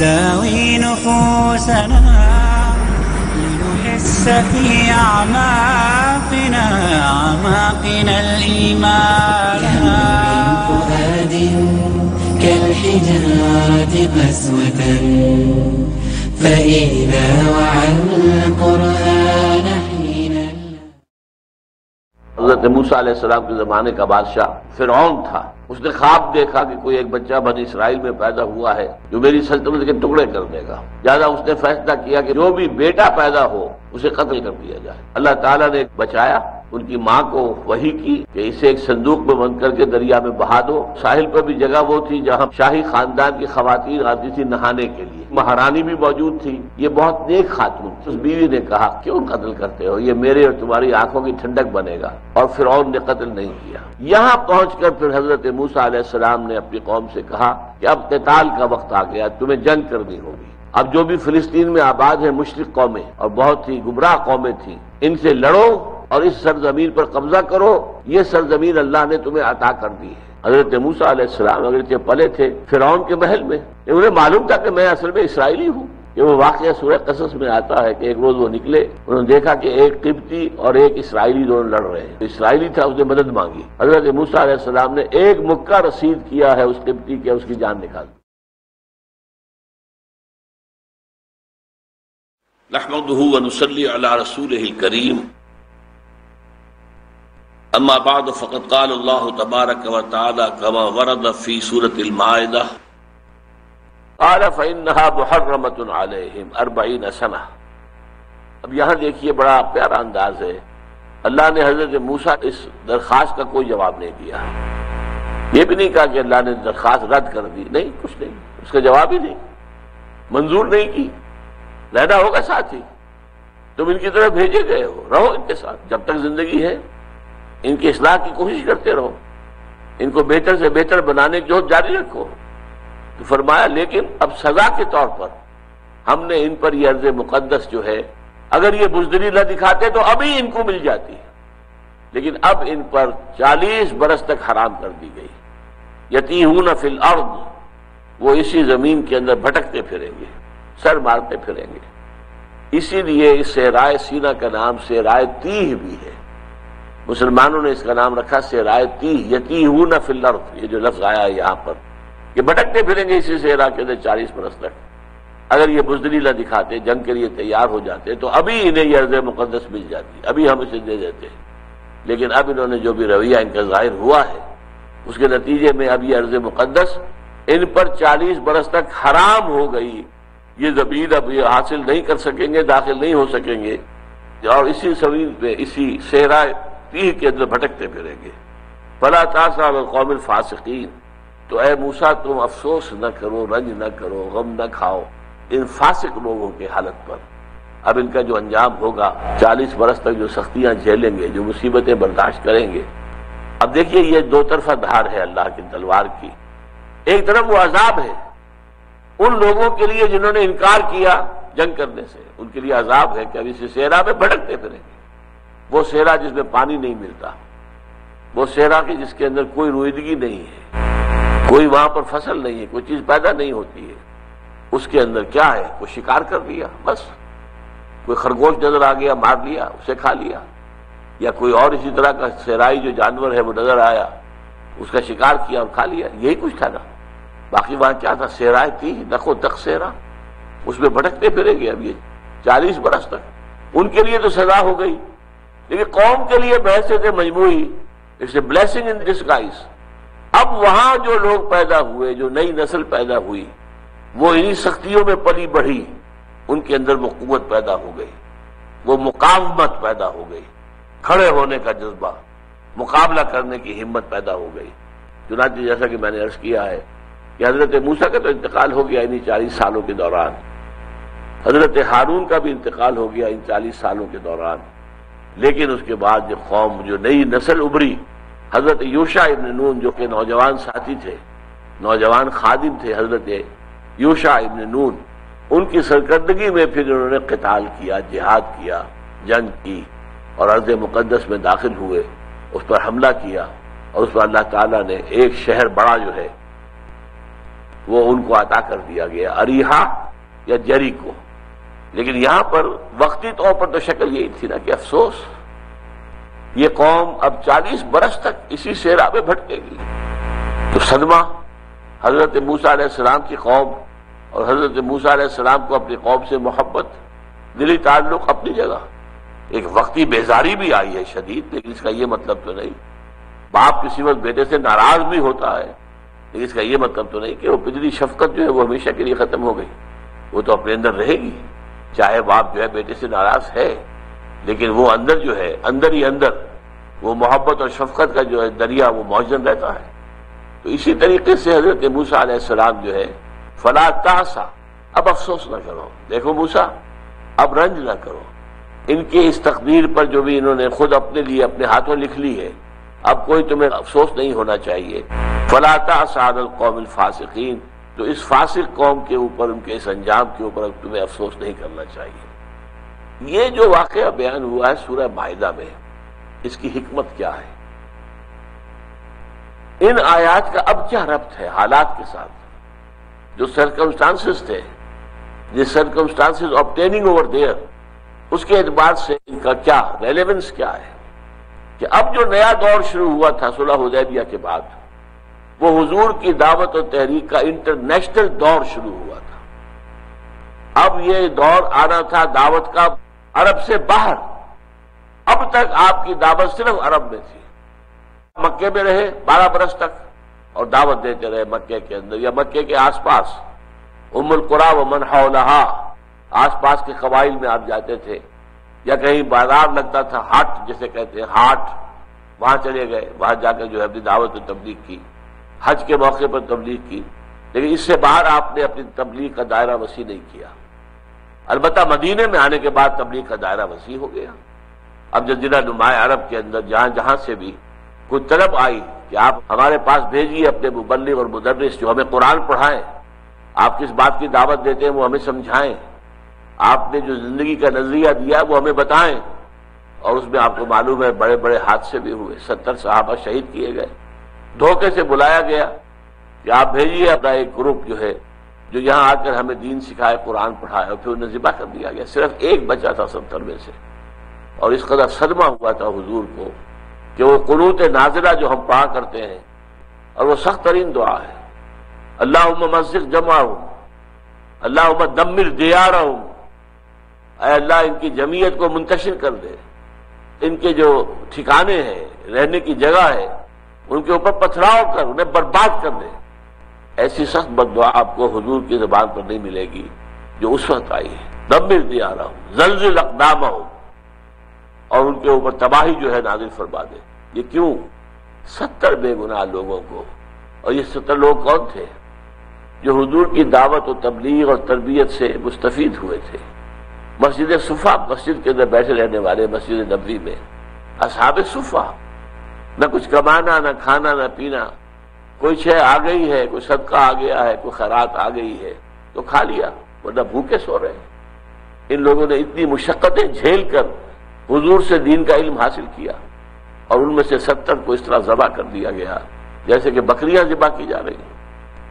داوي نفوسنا لنحس في أعماقنا الإيمان. من فؤاد كالحجارة قسوة فإذا وعى القرآن حينا. حضرت موسیٰ علیہ السلام کے زمانے کا بادشاہ فرعون تھا. اس نے خواب دیکھا کہ کوئی ایک بچہ بنی اسرائیل میں پیدا ہوا ہے جو میری سلطنت کے ٹکڑے کر دے گا. لہٰذا اس نے فیصلہ کیا کہ جو بھی بیٹا پیدا ہو اسے قتل کر دیا جائے. اللہ تعالیٰ نے بچایا. ان کی ماں کو وحی کی کہ اسے ایک صندوق میں بند کر کے دریا میں بہا دو. ساحل پر بھی جگہ وہ تھی جہاں شاہی خاندان کی خواتین آتی تھی نہانے کے لیے. مہارانی بھی موجود تھی. یہ بہت نیک خاتون. اس بیوی نے کہا کیوں قتل کرتے ہو، یہ میرے اور تمہاری آنکھوں کی ٹھنڈک بنے گا. اور فرعون نے قتل نہیں کیا. یہاں پہنچ کر پھر حضرت موسیٰ علیہ السلام نے اپنی قوم سے کہا کہ اب قتال کا وقت آ گیا، تمہیں جنگ کرنی ہوگی. اب جو بھی فلسطین میں آباد ہیں مشرک قومیں اور بہت ہی گمراہ قومیں تھیں، ان سے لڑو اور اس سرزمین پر قبضہ کرو. یہ سرزمین اللہ نے تمہیں عطا کر دی ہے. حضرت موسیٰ علیہ السلام اگرچہ پلے تھے فرعون کے محل میں، انہیں معلوم تھا کہ میں اصل میں اسرائیلی ہوں. یہ وہ واقعہ سورہ قصص میں آتا ہے کہ ایک روز وہ نکلے، انہوں نے دیکھا کہ ایک قبطی اور ایک اسرائیلی دونوں لڑ رہے ہیں. اسرائیلی تھا، اس نے مدد مانگی. حضرت موسیٰ علیہ السلام نے ایک مکہ رسید کیا ہے اس قبطی کے، اس کی جان نکال دی. نحمده ونصلي على رسوله الكريم. اما بعد فقد قال الله تبارك وتعالى كما ورد في سورة المائدة قال فإنها محرمة عليهم 40 سنة. اب یہاں دیکھیے بڑا پیارا انداز ہے. اللہ نے حضرت موسیٰ اس درخواست کا کوئی جواب نہیں دیا. یہ بھی نہیں کہا کہ اللہ نے درخواست رد کر دی، نہیں، کچھ نہیں، اس کا جواب ہی نہیں، منظور نہیں کی. رہنا ہوگا ساتھ ہی، تم ان کی طرف بھیجے گئے ہو، رہو ان کے ساتھ جب تک زندگی ہے. ان کی اصلاح کی کوشش کرتے رہو، ان کو بہتر سے بہتر بنانے کی جہد جاری رکھو. تو فرمایا لیکن اب سزا کے طور پر ہم نے ان پر یہ ارض مقدس جو ہے، اگر یہ بزدلی نہ دکھاتے تو ابھی ان کو مل جاتی ہے، لیکن اب ان پر 40 برس تک حرام کر دی گئی. یتیہون فی الارض، وہ اسی زمین کے اندر بھٹکتے پھریں گے، سر مارتے پھریں گے. اسی لیے اس صحرائے سینا کا نام صحرائے تیہ بھی ہے. مسلمانوں نے اس کا نام رکھا صحرائے تیہ، یتیہون فی الارض. یہ جو لفظ آیا ہے یہاں پر، یہ بھٹکتے پھریں گے اسی صحرا کے اندر 40 برس تک. اگر یہ بزدلی نہ دکھاتے، جنگ کے لیے تیار ہو جاتے تو ابھی انہیں یہ ارض مقدس مل جاتی، ابھی ہم اسے دے دیتے. لیکن اب انہوں نے جو بھی رویہ ان کا ظاہر ہوا ہے، اس کے نتیجے میں اب یہ ارض مقدس ان پر 40 برس تک حرام ہو گئی. یہ زمین اب یہ حاصل نہیں کر سکیں گے، داخل نہیں ہو سکیں گے، اور اسی زمین پہ اسی صحرا تیہ کے اندر بھٹکتے پھریں گے. فلا تاسع علی القوم الفاسقین. تو اے موسیٰ تم افسوس نہ کرو، رنج نہ کرو، غم نہ کھاؤ ان فاسق لوگوں کی حالت پر. اب ان کا جو انجام ہوگا، 40 برس تک جو سختیاں جھیلیں گے، جو مصیبتیں برداشت کریں گے. اب دیکھیے یہ دو طرفہ دھار ہے اللہ کی تلوار کی. ایک طرف وہ عذاب ہے ان لوگوں کے لیے جنہوں نے انکار کیا جنگ کرنے سے، ان کے لیے عذاب ہے کہ اب اسی صحرا میں بھٹکتے پھریں گے. وہ صحرا جس میں پانی نہیں ملتا، وہ صحرا کی جس کے اندر کوئی رویدگی نہیں ہے، کوئی وہاں پر فصل نہیں ہے، کوئی چیز پیدا نہیں ہوتی ہے. اس کے اندر کیا ہے؟ کوئی شکار کر لیا، بس کوئی خرگوش نظر آ گیا، مار لیا، اسے کھا لیا، یا کوئی اور اسی طرح کا صحرائی جو جانور ہے وہ نظر آیا، اس کا شکار کیا اور کھا لیا. یہی کچھ تھا نا. باقی وہاں کیا تھا؟ صحرائے تھی، نخو تک صحرا، اس میں بھٹکتے پھریں گے اب یہ 40 برس تک. ان کے لیے تو سزا ہو گئی، لیکن قوم کے لیے بحثیت مجموعی it's a blessing in disguise. اب وہاں جو لوگ پیدا ہوئے، جو نئی نسل پیدا ہوئی، وہ انہی سختیوں میں پلی بڑھی. ان کے اندر وہ قوت پیدا ہو گئی، وہ مقاومت پیدا ہو گئی، کھڑے ہونے کا جذبہ، مقابلہ کرنے کی ہمت پیدا ہو گئی. چنانچہ جیسا کہ میں نے عرض کیا ہے کہ حضرت موسیٰ کا تو انتقال ہو گیا انہی 40 سالوں کے دوران، حضرت ہارون کا بھی انتقال ہو گیا ان 40 سالوں کے دوران. لیکن اس کے بعد جو قوم، جو نئی نسل ابھری، حضرت یوشع ابن نون جو کہ نوجوان ساتھی تھے، نوجوان خادم تھے حضرت یوشع ابن نون، ان کی سرکردگی میں پھر انہوں نے قتال کیا، جہاد کیا، جنگ کی، اور ارض مقدس میں داخل ہوئے، اس پر حملہ کیا، اور اس پر اللہ تعالیٰ نے ایک شہر بڑا جو ہے وہ ان کو عطا کر دیا گیا، اریحا یا جریکو۔ لیکن یہاں پر وقتی طور پر تو شکل یہی تھی نا کہ افسوس، یہ قوم اب 40 برس تک اسی صحرا میں بھٹکے گی۔ تو صدمہ، حضرت موسیٰ علیہ السلام کی قوم اور حضرت موسیٰ علیہ السلام کو اپنی قوم سے محبت، دلی تعلق اپنی جگہ، ایک وقتی بیزاری بھی آئی ہے شدید، لیکن اس کا یہ مطلب تو نہیں، باپ کسی وقت بیٹے سے ناراض بھی ہوتا ہے، لیکن اس کا یہ مطلب تو نہیں کہ وہ پچھلی شفقت جو ہے وہ ہمیشہ کے لیے ختم ہو گئی، وہ تو اپنے اندر رہے گی، چاہے باپ جو ہے بیٹے سے ناراض ہے، لیکن وہ اندر جو ہے، اندر ہی اندر وہ محبت اور شفقت کا جو ہے دریا وہ موجود رہتا ہے۔ تو اسی طریقے سے حضرت موسیٰ علیہ السلام جو ہے فلا تاسا، اب افسوس نہ کرو، دیکھو موسیٰ اب رنج نہ کرو، ان کے اس تقدیر پر جو بھی انہوں نے خود اپنے لیے اپنے ہاتھوں لکھ لی ہے، اب کوئی تمہیں افسوس نہیں ہونا چاہیے۔ فلا تاسا علی القوم الفاسقین، تو اس فاسق قوم کے اوپر، ان کے اس انجام کے اوپر اب تمہیں افسوس نہیں کرنا چاہیے۔ یہ جو واقعہ بیان ہوا ہے سورہ مائدہ میں، اس کی حکمت کیا ہے؟ ان آیات کا اب کیا ربط ہے حالات کے ساتھ؟ جو سرکمسٹانسز تھے، یہ سرکمسٹانسز obtaining over there، اس کے اعتبار سے ان کا کیا ریلیونس کیا ہے؟ کہ اب جو نیا دور شروع ہوا تھا صلح حدیبیہ کے بعد، وہ حضور کی دعوت اور تحریک کا انٹرنیشنل دور شروع ہوا تھا۔ اب یہ دور آنا تھا دعوت کا عرب سے باہر۔ اب تک آپ کی دعوت صرف عرب میں تھی، مکے میں رہے 12 برس تک اور دعوت دیتے رہے مکے کے اندر یا مکے کے آس پاس، ام القریٰ و من حولہا، آس پاس کے قبائل میں آپ جاتے تھے، یا کہیں بازار لگتا تھا، ہاٹ جسے کہتے ہیں ہاٹ، وہاں چلے گئے، وہاں جا کر جو ہے اپنی دعوت و تبلیغ کی، حج کے موقع پر تبلیغ کی، لیکن اس سے باہر آپ نے اپنی تبلیغ کا دائرہ وسیع نہیں کیا۔ البتہ مدینے میں آنے کے بعد تبلیغ کا دائرہ وسیع ہو گیا۔ اب جزیرہ نماء عرب کے اندر جہاں جہاں سے بھی کوئی طلب آئی کہ آپ ہمارے پاس بھیجیے اپنے مبلغ اور مدرس جو ہمیں قرآن پڑھائیں، آپ کس بات کی دعوت دیتے ہیں وہ ہمیں سمجھائیں، آپ نے جو زندگی کا نظریہ دیا وہ ہمیں بتائیں، اور اس میں آپ کو معلوم ہے بڑے بڑے حادثے بھی ہوئے، 70 صحابہ شہید کیے گئے۔ دھوکے سے بلایا گیا کہ آپ بھیجیے اپنا ایک گروپ جو ہے جو یہاں آ کر ہمیں دین سکھائے، قرآن پڑھائے، اور پھر انہیں ذبح کر دیا گیا، صرف ایک بچا تھا 70 میں سے۔ اور اس قدر صدمہ ہوا تھا حضور کو کہ وہ قنوت نازلہ جو ہم پڑھا کرتے ہیں، اور وہ سخت ترین دعا ہے، اللہم مزق جمعہم، اللہم دمر دیارہم، اے اللہ ان کی جمعیت کو منتشر کر دے، ان کے جو ٹھکانے ہیں، رہنے کی جگہ ہے، ان کے اوپر پتھراؤ کر انہیں برباد کر دے۔ ایسی سخت بد دعا آپ کو حضور کی زبان پر نہیں ملے گی جو اس وقت آئی ہے۔ دمر دیارہم، زلزل اقدامہم، اور ان کے اوپر تباہی جو ہے نازل فرما دے۔ یہ کیوں؟ 70 بے گناہ لوگوں کو، اور یہ 70 لوگ کون تھے؟ جو حضور کی دعوت و تبلیغ اور تربیت سے مستفید ہوئے تھے۔ مسجد صفا، مسجد کے اندر بیٹھے رہنے والے، مسجد نبوی میں اصحاب صفا، نہ کچھ کمانا، نہ کھانا، نہ پینا، کوئی شے آ گئی ہے، کوئی صدقہ آ گیا ہے، کوئی خیرات آ گئی ہے تو کھا لیا، ورنہ بھوکے سو رہے ہیں۔ ان لوگوں نے اتنی مشقتیں جھیل کر حضور سے دین کا علم حاصل کیا، اور ان میں سے 70 کو اس طرح ذبح کر دیا گیا جیسے کہ بکریاں ذبح کی جا رہی ہیں۔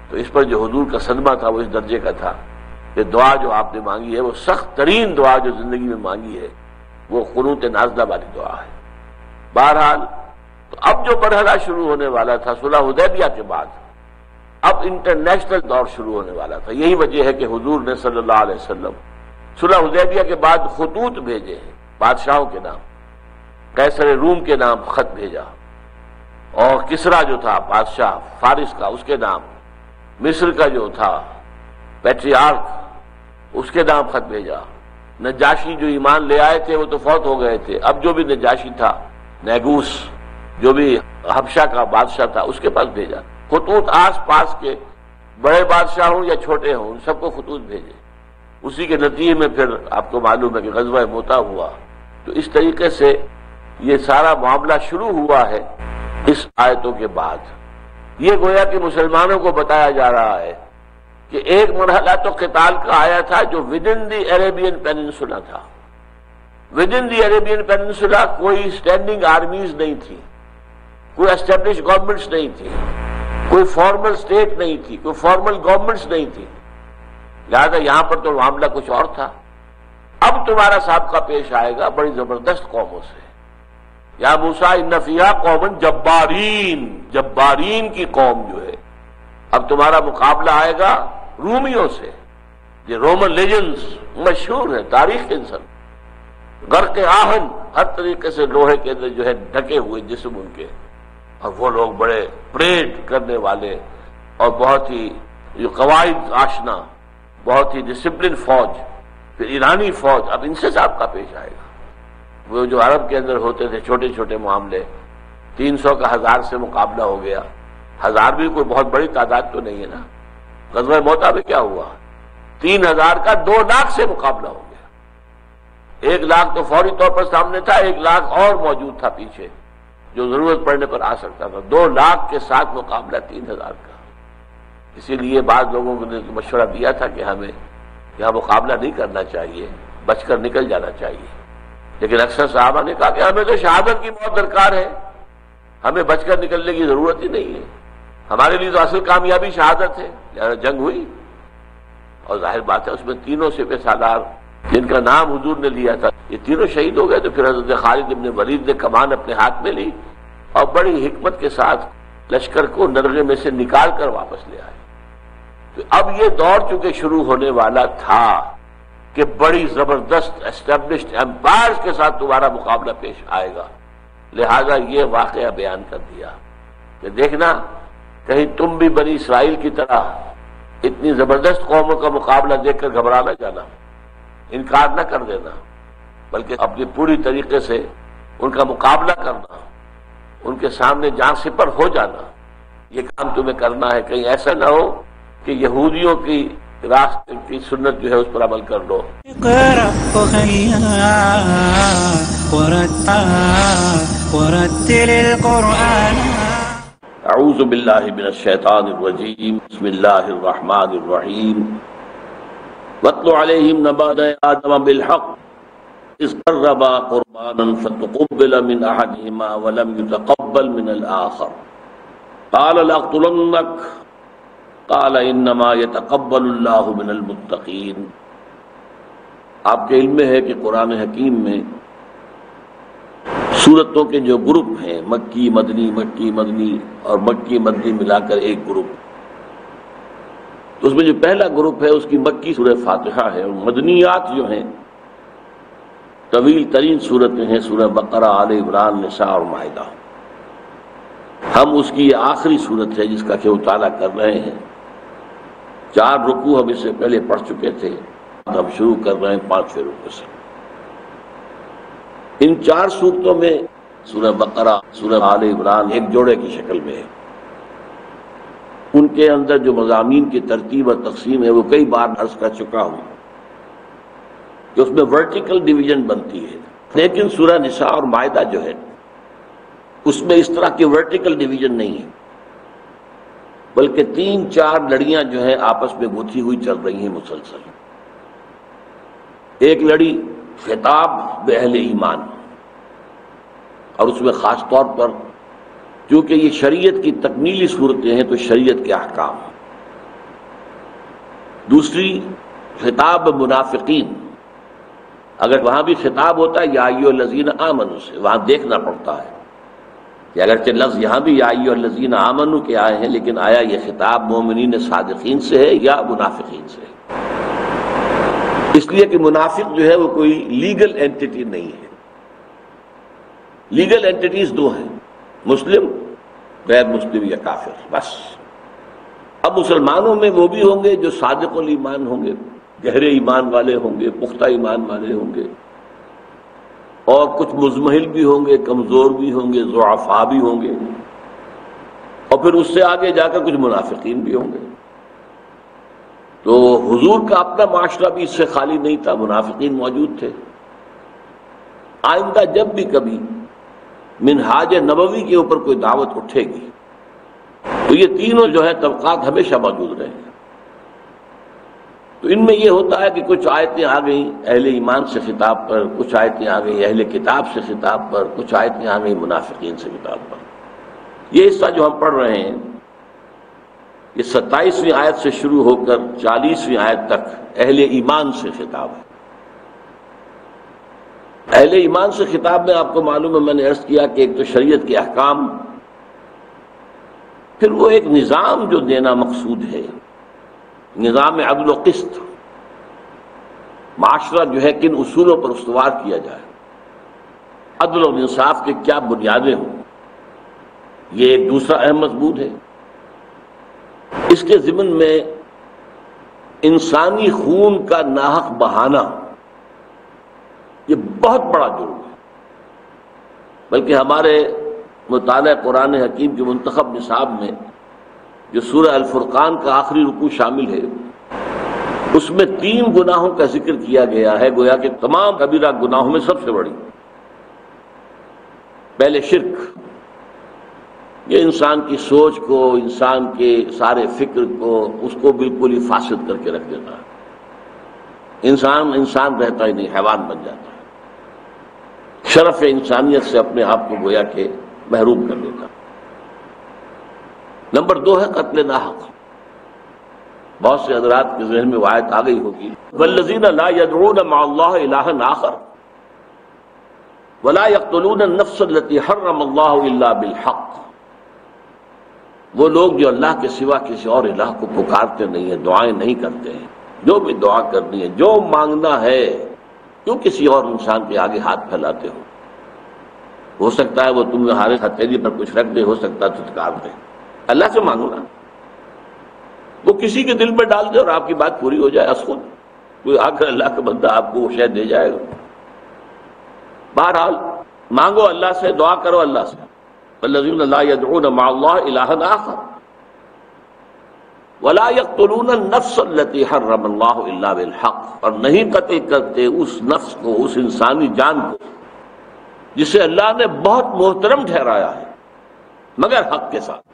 تو اس پر جو حضور کا صدمہ تھا وہ اس درجے کا تھا کہ دعا جو آپ نے مانگی ہے وہ سخت ترین دعا جو زندگی میں مانگی ہے وہ قنوت نازلہ والی دعا ہے۔ بہرحال تو اب جو مرحلہ شروع ہونے والا تھا صلح حدیبیہ کے بعد، اب انٹرنیشنل دور شروع ہونے والا تھا۔ یہی وجہ ہے کہ حضور نے صلی اللہ علیہ وسلم صلح حدیبیہ کے بعد خطوط بھیجے ہیں، بادشاہوں کے نام، قیصر روم کے نام خط بھیجا، اور کسرا جو تھا بادشاہ فارس کا اس کے نام، مصر کا جو تھا پیٹریارک اس کے نام خط بھیجا، نجاشی جو ایمان لے آئے تھے وہ تو فوت ہو گئے تھے، اب جو بھی نجاشی تھا، نیگوس جو بھی حبشہ کا بادشاہ تھا اس کے پاس بھیجا خطوط، آس پاس کے بڑے بادشاہ ہوں یا چھوٹے ہوں ان سب کو خطوط بھیجے۔ اسی کے نتیجے میں پھر آپ کو معلوم ہے کہ غزوہ موتا ہوا۔ تو اس طریقے سے یہ سارا معاملہ شروع ہوا ہے اس آیتوں کے بعد۔ یہ گویا کہ مسلمانوں کو بتایا جا رہا ہے کہ ایک مرحلہ تو قتال کا آیا تھا جو with in the Arabian peninsula تھا۔ With in the Arabian peninsula کوئی اسٹینڈنگ آرمیز نہیں تھی، کوئی اسٹیبلش گورنمنٹس نہیں تھی، کوئی فارمل اسٹیٹ نہیں تھی، کوئی فارمل گورنمنٹس نہیں تھی، لہذا یہاں پر تو معاملہ کچھ اور تھا۔ اب تمہارا سابقہ پیش آئے گا بڑی زبردست قوموں سے۔ یا موسیٰ ان فیہا قوم جبارین، جبارین کی قوم جو ہے، اب تمہارا مقابلہ آئے گا رومیوں سے، یہ رومن لیجنڈز مشہور ہے تاریخ کے انسان، غرق آہن، ہر طریقے سے لوہے کے اندر جو ہے ڈھکے ہوئے جسم ان کے، اور وہ لوگ بڑے پریڈ کرنے والے اور بہت ہی جو قواعد آشنا، بہت ہی ڈسپلن فوج، پھر ایرانی فوج، اب ان سے سابقہ پیش آئے گا۔ وہ جو عرب کے اندر ہوتے تھے چھوٹے چھوٹے معاملے، 300 کا 1000 سے مقابلہ ہو گیا، 1000 بھی کوئی بہت بڑی تعداد تو نہیں ہے نا۔ غزوہ موتا میں کیا ہوا؟ 3000 کا 2 لاکھ سے مقابلہ ہو گیا۔ 1 لاکھ تو فوری طور پر سامنے تھا، 1 لاکھ اور موجود تھا پیچھے جو ضرورت پڑنے پر آ سکتا تھا۔ 2 لاکھ کے ساتھ مقابلہ 3000 کا۔ اسی لیے بعض لوگوں نے مشورہ دیا تھا کہ ہمیں یہاں مقابلہ نہیں کرنا چاہیے، بچ کر نکل جانا چاہیے، لیکن اکثر صحابہ نے کہا کہ ہمیں تو شہادت کی موت درکار ہے، ہمیں بچ کر نکلنے کی ضرورت ہی نہیں ہے، ہمارے لیے تو اصل کامیابی شہادت ہے۔ لہذا جنگ ہوئی، اور ظاہر بات ہے اس میں تینوں سپہ سالار جن کا نام حضور نے لیا تھا یہ تینوں شہید ہو گئے۔ تو پھر حضرت خالد بن ولید نے کمان اپنے ہاتھ میں لی اور بڑی حکمت کے ساتھ لشکر کو نرغے میں سے نکال کر واپس لے آئے۔ تو اب یہ دور چونکہ شروع ہونے والا تھا کہ بڑی زبردست اسٹیبلشڈ امپائرز کے ساتھ تمہارا مقابلہ پیش آئے گا، لہذا یہ واقعہ بیان کر دیا کہ دیکھنا کہیں تم بھی بنی اسرائیل کی طرح اتنی زبردست قوموں کا مقابلہ دیکھ کر گھبرا نہ جانا، انکار نہ کر دینا، بلکہ اپنی پوری طریقے سے ان کا مقابلہ کرنا، ان کے سامنے جان سپر ہو جانا، یہ کام تمہیں کرنا ہے۔ کہیں ایسا نہ ہو کہ یہودیوں کی راستے کی سنت جو ہے اس پر عمل کر لو۔ اقرأ ورتل القرآن۔ اعوذ باللہ من الشیطان الرجیم، بسم اللہ الرحمن الرحیم۔ واتل علیہم نبأ آدم بالحق اذ قربا قربانا فتقبل من احدہما ولم يتقبل من الآخر قال لأقتلنک قال انما يتقبل اللہ من المتقین۔ آپ کے علم میں ہے کہ قرآن حکیم میں سورتوں کے جو گروپ ہیں، مکی مدنی اور مکی مدنی ملا کر ایک گروپ، تو اس میں جو پہلا گروپ ہے اس کی مکی سورہ فاتحہ ہے، اور مدنیات جو ہیں طویل ترین سورتیں ہیں، سورہ بقرہ، آل عمران، نساء اور مائدہ۔ ہم اس کی یہ آخری صورت ہے جس کا کہ مطالعہ کر رہے ہیں۔ 4 رکوع ہم اس سے پہلے پڑھ چکے تھے، ہم شروع کر رہے ہیں 5ویں رکوع سے۔ ان 4 صورتوں میں سورہ بقرہ، سورہ آل عمران ایک جوڑے کی شکل میں ہے۔ ان کے اندر جو مضامین کی ترتیب اور تقسیم ہے وہ کئی بار عرض کر چکا ہوں کہ اس میں ورٹیکل ڈویژن بنتی ہے، لیکن سورہ نساء اور مائدہ جو ہے اس میں اس طرح کی ورٹیکل ڈویژن نہیں ہے، بلکہ 3-4 لڑیاں جو ہیں آپس میں گتھی ہوئی چل رہی ہیں مسلسل۔ ایک لڑی خطاب اہل ایمان، اور اس میں خاص طور پر کیونکہ یہ شریعت کی تکمیلی صورتیں ہیں تو شریعت کے احکام۔ دوسری خطاب منافقین، اگر وہاں بھی خطاب ہوتا ہے یا ایھا الذین آمنوا سے، وہاں دیکھنا پڑتا ہے کہ اگرچہ لفظ یہاں بھی یا ایھا الذین آمنوا کے آئے ہیں، لیکن آیا یہ خطاب مومنین صادقین سے ہے یا منافقین سے ہے؟ اس لیے کہ منافق جو ہے وہ کوئی لیگل اینٹیٹی نہیں ہے۔ لیگل اینٹیٹیز 2 ہیں، مسلم، غیر مسلم یا کافر، بس۔ اب مسلمانوں میں وہ بھی ہوں گے جو صادق الایمان ہوں گے، گہرے ایمان والے ہوں گے، پختہ ایمان والے ہوں گے، اور کچھ مزمحل بھی ہوں گے، کمزور بھی ہوں گے، ضعفاء بھی ہوں گے، اور پھر اس سے آگے جا کر کچھ منافقین بھی ہوں گے۔ تو حضور کا اپنا معاشرہ بھی اس سے خالی نہیں تھا، منافقین موجود تھے۔ آئندہ جب بھی کبھی منہاج نبوی کے اوپر کوئی دعوت اٹھے گی تو یہ تینوں جو ہے طبقات ہمیشہ موجود رہیں گے۔ تو ان میں یہ ہوتا ہے کہ کچھ آیتیں آ گئیں اہل ایمان سے خطاب پر، کچھ آیتیں آ گئیں اہل کتاب سے خطاب پر، کچھ آیتیں آ گئیں منافقین سے خطاب پر۔ یہ حصہ جو ہم پڑھ رہے ہیں یہ 27ویں آیت سے شروع ہو کر 40ویں آیت تک اہل ایمان سے خطاب ہے۔ اہل ایمان سے خطاب میں آپ کو معلوم ہے، میں نے عرض کیا کہ ایک تو شریعت کے احکام، پھر وہ ایک نظام جو دینا مقصود ہے، نظام عدل و قسط، معاشرہ جو ہے کن اصولوں پر استوار کیا جائے، عدل و انصاف کے کیا بنیادیں ہوں، یہ ایک دوسرا اہم مضمون ہے۔ اس کے ضمن میں انسانی خون کا ناحق بہانا یہ بہت بڑا جرم ہے، بلکہ ہمارے مطالعہ قرآن حکیم کے منتخب نصاب میں جو سورہ الفرقان کا آخری رکوع شامل ہے، اس میں 3 گناہوں کا ذکر کیا گیا ہے، گویا کہ تمام کبیرہ گناہوں میں سب سے بڑی۔ پہلے شرک، یہ انسان کی سوچ کو، انسان کے سارے فکر کو، اس کو بالکل ہی فاسد کر کے رکھ دیتا ہے، انسان رہتا ہی نہیں، حیوان بن جاتا ہے، شرف انسانیت سے اپنے آپ کو گویا کہ محروم کر دیتا ہے۔ نمبر 2 ہے قتل ناحق۔ بہت سے حضرات کے ذہن میں وہ آیت آ گئی ہوگی، والذین لا يدعون مع اللہ الہا آخر ولا يقتلون النفس التي حرم اللہ الا بالحق۔ وہ لوگ جو اللہ کے سوا کسی اور الہ کو پکارتے نہیں ہیں، دعائیں نہیں کرتے ہیں، جو بھی دعا کرنی ہے، جو مانگنا ہے، کیوں کسی اور انسان کے آگے ہاتھ پھیلاتے ہو سکتا ہے وہ تمہارے ہتھیلی پر کچھ رکھ دے، ہو سکتا ہے چھٹکار دے، اللہ سے مانگو نا، وہ کسی کے دل میں ڈال دے اور آپ کی بات پوری ہو جائے، از خود کوئی آ کر اللہ کا بندہ آپ کو وہ شے دے جائے گا۔ بہرحال مانگو اللہ سے، دعا کرو اللہ سے، والذین لا يدعون مع اللہ الہا آخر ولا يقتلون النفس التي حرم اللہ الا بالحق، اور نہیں قتل کرتے اس نفس کو، اس انسانی جان کو جسے اللہ نے بہت محترم ٹھہرایا ہے، مگر حق کے ساتھ۔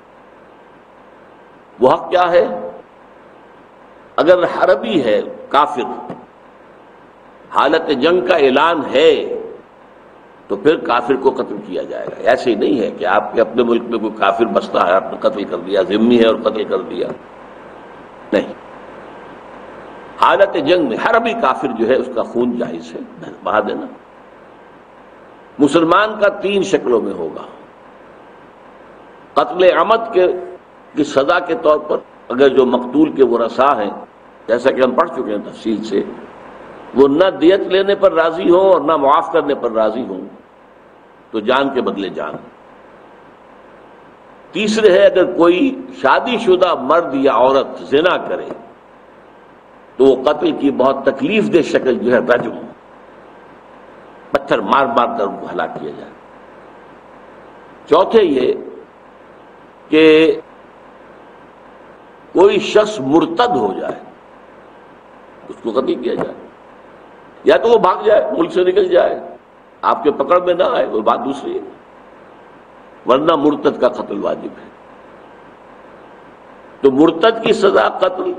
وہ حق کیا ہے؟ اگر حربی ہے، کافر، حالت جنگ کا اعلان ہے تو پھر کافر کو قتل کیا جائے گا۔ ایسے ہی نہیں ہے کہ آپ کے اپنے ملک میں کوئی کافر بستا ہے، آپ نے قتل کر دیا، ذمہ ہے اور قتل کر دیا، نہیں۔ حالت جنگ میں حربی کافر جو ہے اس کا خون جائز ہے بہا دینا۔ مسلمان کا 3 شکلوں میں ہوگا۔ قتل عمد کی سزا کے طور پر اگر جو مقتول کے ورثاء ہیں، جیسا کہ ہم پڑھ چکے ہیں تفصیل سے، وہ نہ دیت لینے پر راضی ہوں اور نہ معاف کرنے پر راضی ہوں تو جان کے بدلے جان۔ تیسرے ہے اگر کوئی شادی شدہ مرد یا عورت زنا کرے تو وہ قتل کی بہت تکلیف دہ شکل جو ہے رجم، پتھر مار مار کر ان کو ہلاک کیا جائے۔ چوتھے یہ کہ کوئی شخص مرتد ہو جائے، اس کو قتل کیا جائے، یا تو وہ بھاگ جائے، ملک سے نکل جائے، آپ کے پکڑ میں نہ آئے، وہ بات دوسری ہے، ورنہ مرتد کا قتل واجب ہے۔ تو مرتد کی سزا قتل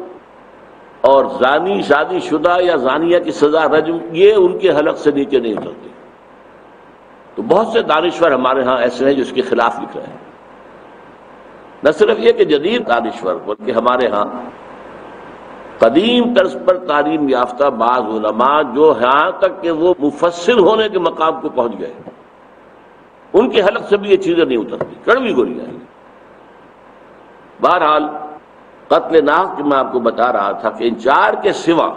اور زانی شادی شدہ یا زانیہ کی سزا رجم، یہ ان کے حلق سے نیچے نہیں اترتی۔ تو بہت سے دانشور ہمارے ہاں ایسے ہیں جو اس کے خلاف لکھ رہے ہیں۔ نہ صرف یہ کہ جدید دانشور، بلکہ ہمارے ہاں قدیم طرز پر تعلیم یافتہ بعض علماء جو یہاں تک کہ وہ مفسر ہونے کے مقام کو پہنچ گئے، ان کے حلق سے بھی یہ چیزیں نہیں اترتی، کڑوی گولیاں ہیں۔ بہرحال قتل ناحق کی میں آپ کو بتا رہا تھا کہ ان 4 کے سوا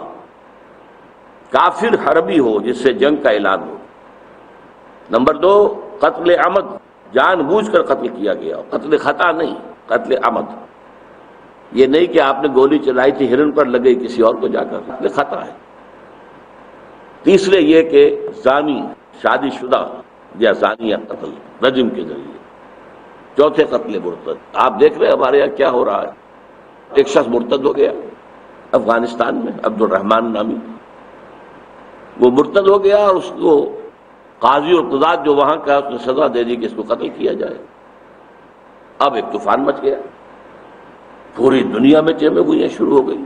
کافر حربی ہو جس سے جنگ کا اعلان ہو۔ نمبر 2 قتل عمد، جان بوجھ کر قتل کیا گیا، قتل خطا نہیں، قتل عمد، یہ نہیں کہ آپ نے گولی چلائی تھی ہرن پر لگئی کسی اور کو جا کر، قتل خطا ہے۔ تیسرے یہ کہ زانی شادی شدہ یا زانیہ قتل رجم کے ذریعے۔ چوتھے قتل مرتد۔ آپ دیکھ رہے ہیں ہمارے یہاں کیا ہو رہا ہے، ایک شخص مرتد ہو گیا افغانستان میں، عبد الرحمان نامی، وہ مرتد ہو گیا اور اس کو قاضی اور قضات جو وہاں کا اس نے سزا دے دی کہ اس کو قتل کیا جائے۔ اب ایک طوفان مچ گیا، پوری دنیا میں چیمیں ہوئیں شروع ہو گئی۔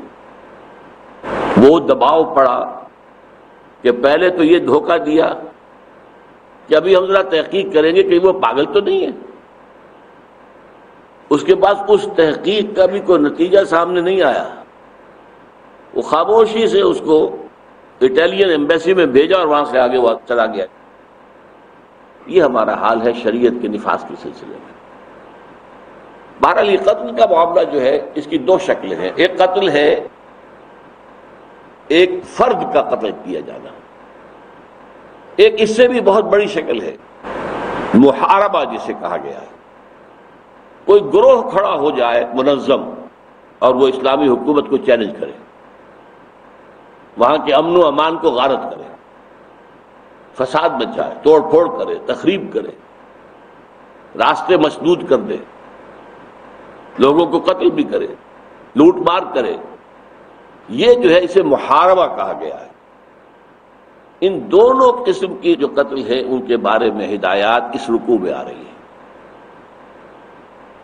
وہ دباؤ پڑا کہ پہلے تو یہ دھوکہ دیا کہ ابھی ہم ذرا تحقیق کریں گے کہ وہ پاگل تو نہیں ہے، اس کے پاس اس تحقیق کا بھی کوئی نتیجہ سامنے نہیں آیا، وہ خاموشی سے اس کو اٹالین ایمبیسی میں بھیجا اور وہاں سے آگے وہ چلا گیا۔ یہ ہمارا حال ہے شریعت کے نفاذ کے سلسلے میں۔ بہرحال یہ قتل کا معاملہ جو ہے اس کی دو شکلیں ہیں، ایک قتل ہے ایک فرد کا قتل کیا جانا، ایک اس سے بھی بہت بڑی شکل ہے محاربہ جسے کہا گیا ہے۔ کوئی گروہ کھڑا ہو جائے منظم اور وہ اسلامی حکومت کو چیلنج کرے، وہاں کے امن و امان کو غارت کرے، فساد مچائے، توڑ پھوڑ کرے، تخریب کرے، راستے مسدود کر دے، لوگوں کو قتل بھی کرے، لوٹ مار کرے، یہ جو ہے اسے محاربہ کہا گیا ہے۔ ان دونوں قسم کی جو قتل ہے ان کے بارے میں ہدایات اس رکوع میں آ رہی ہے،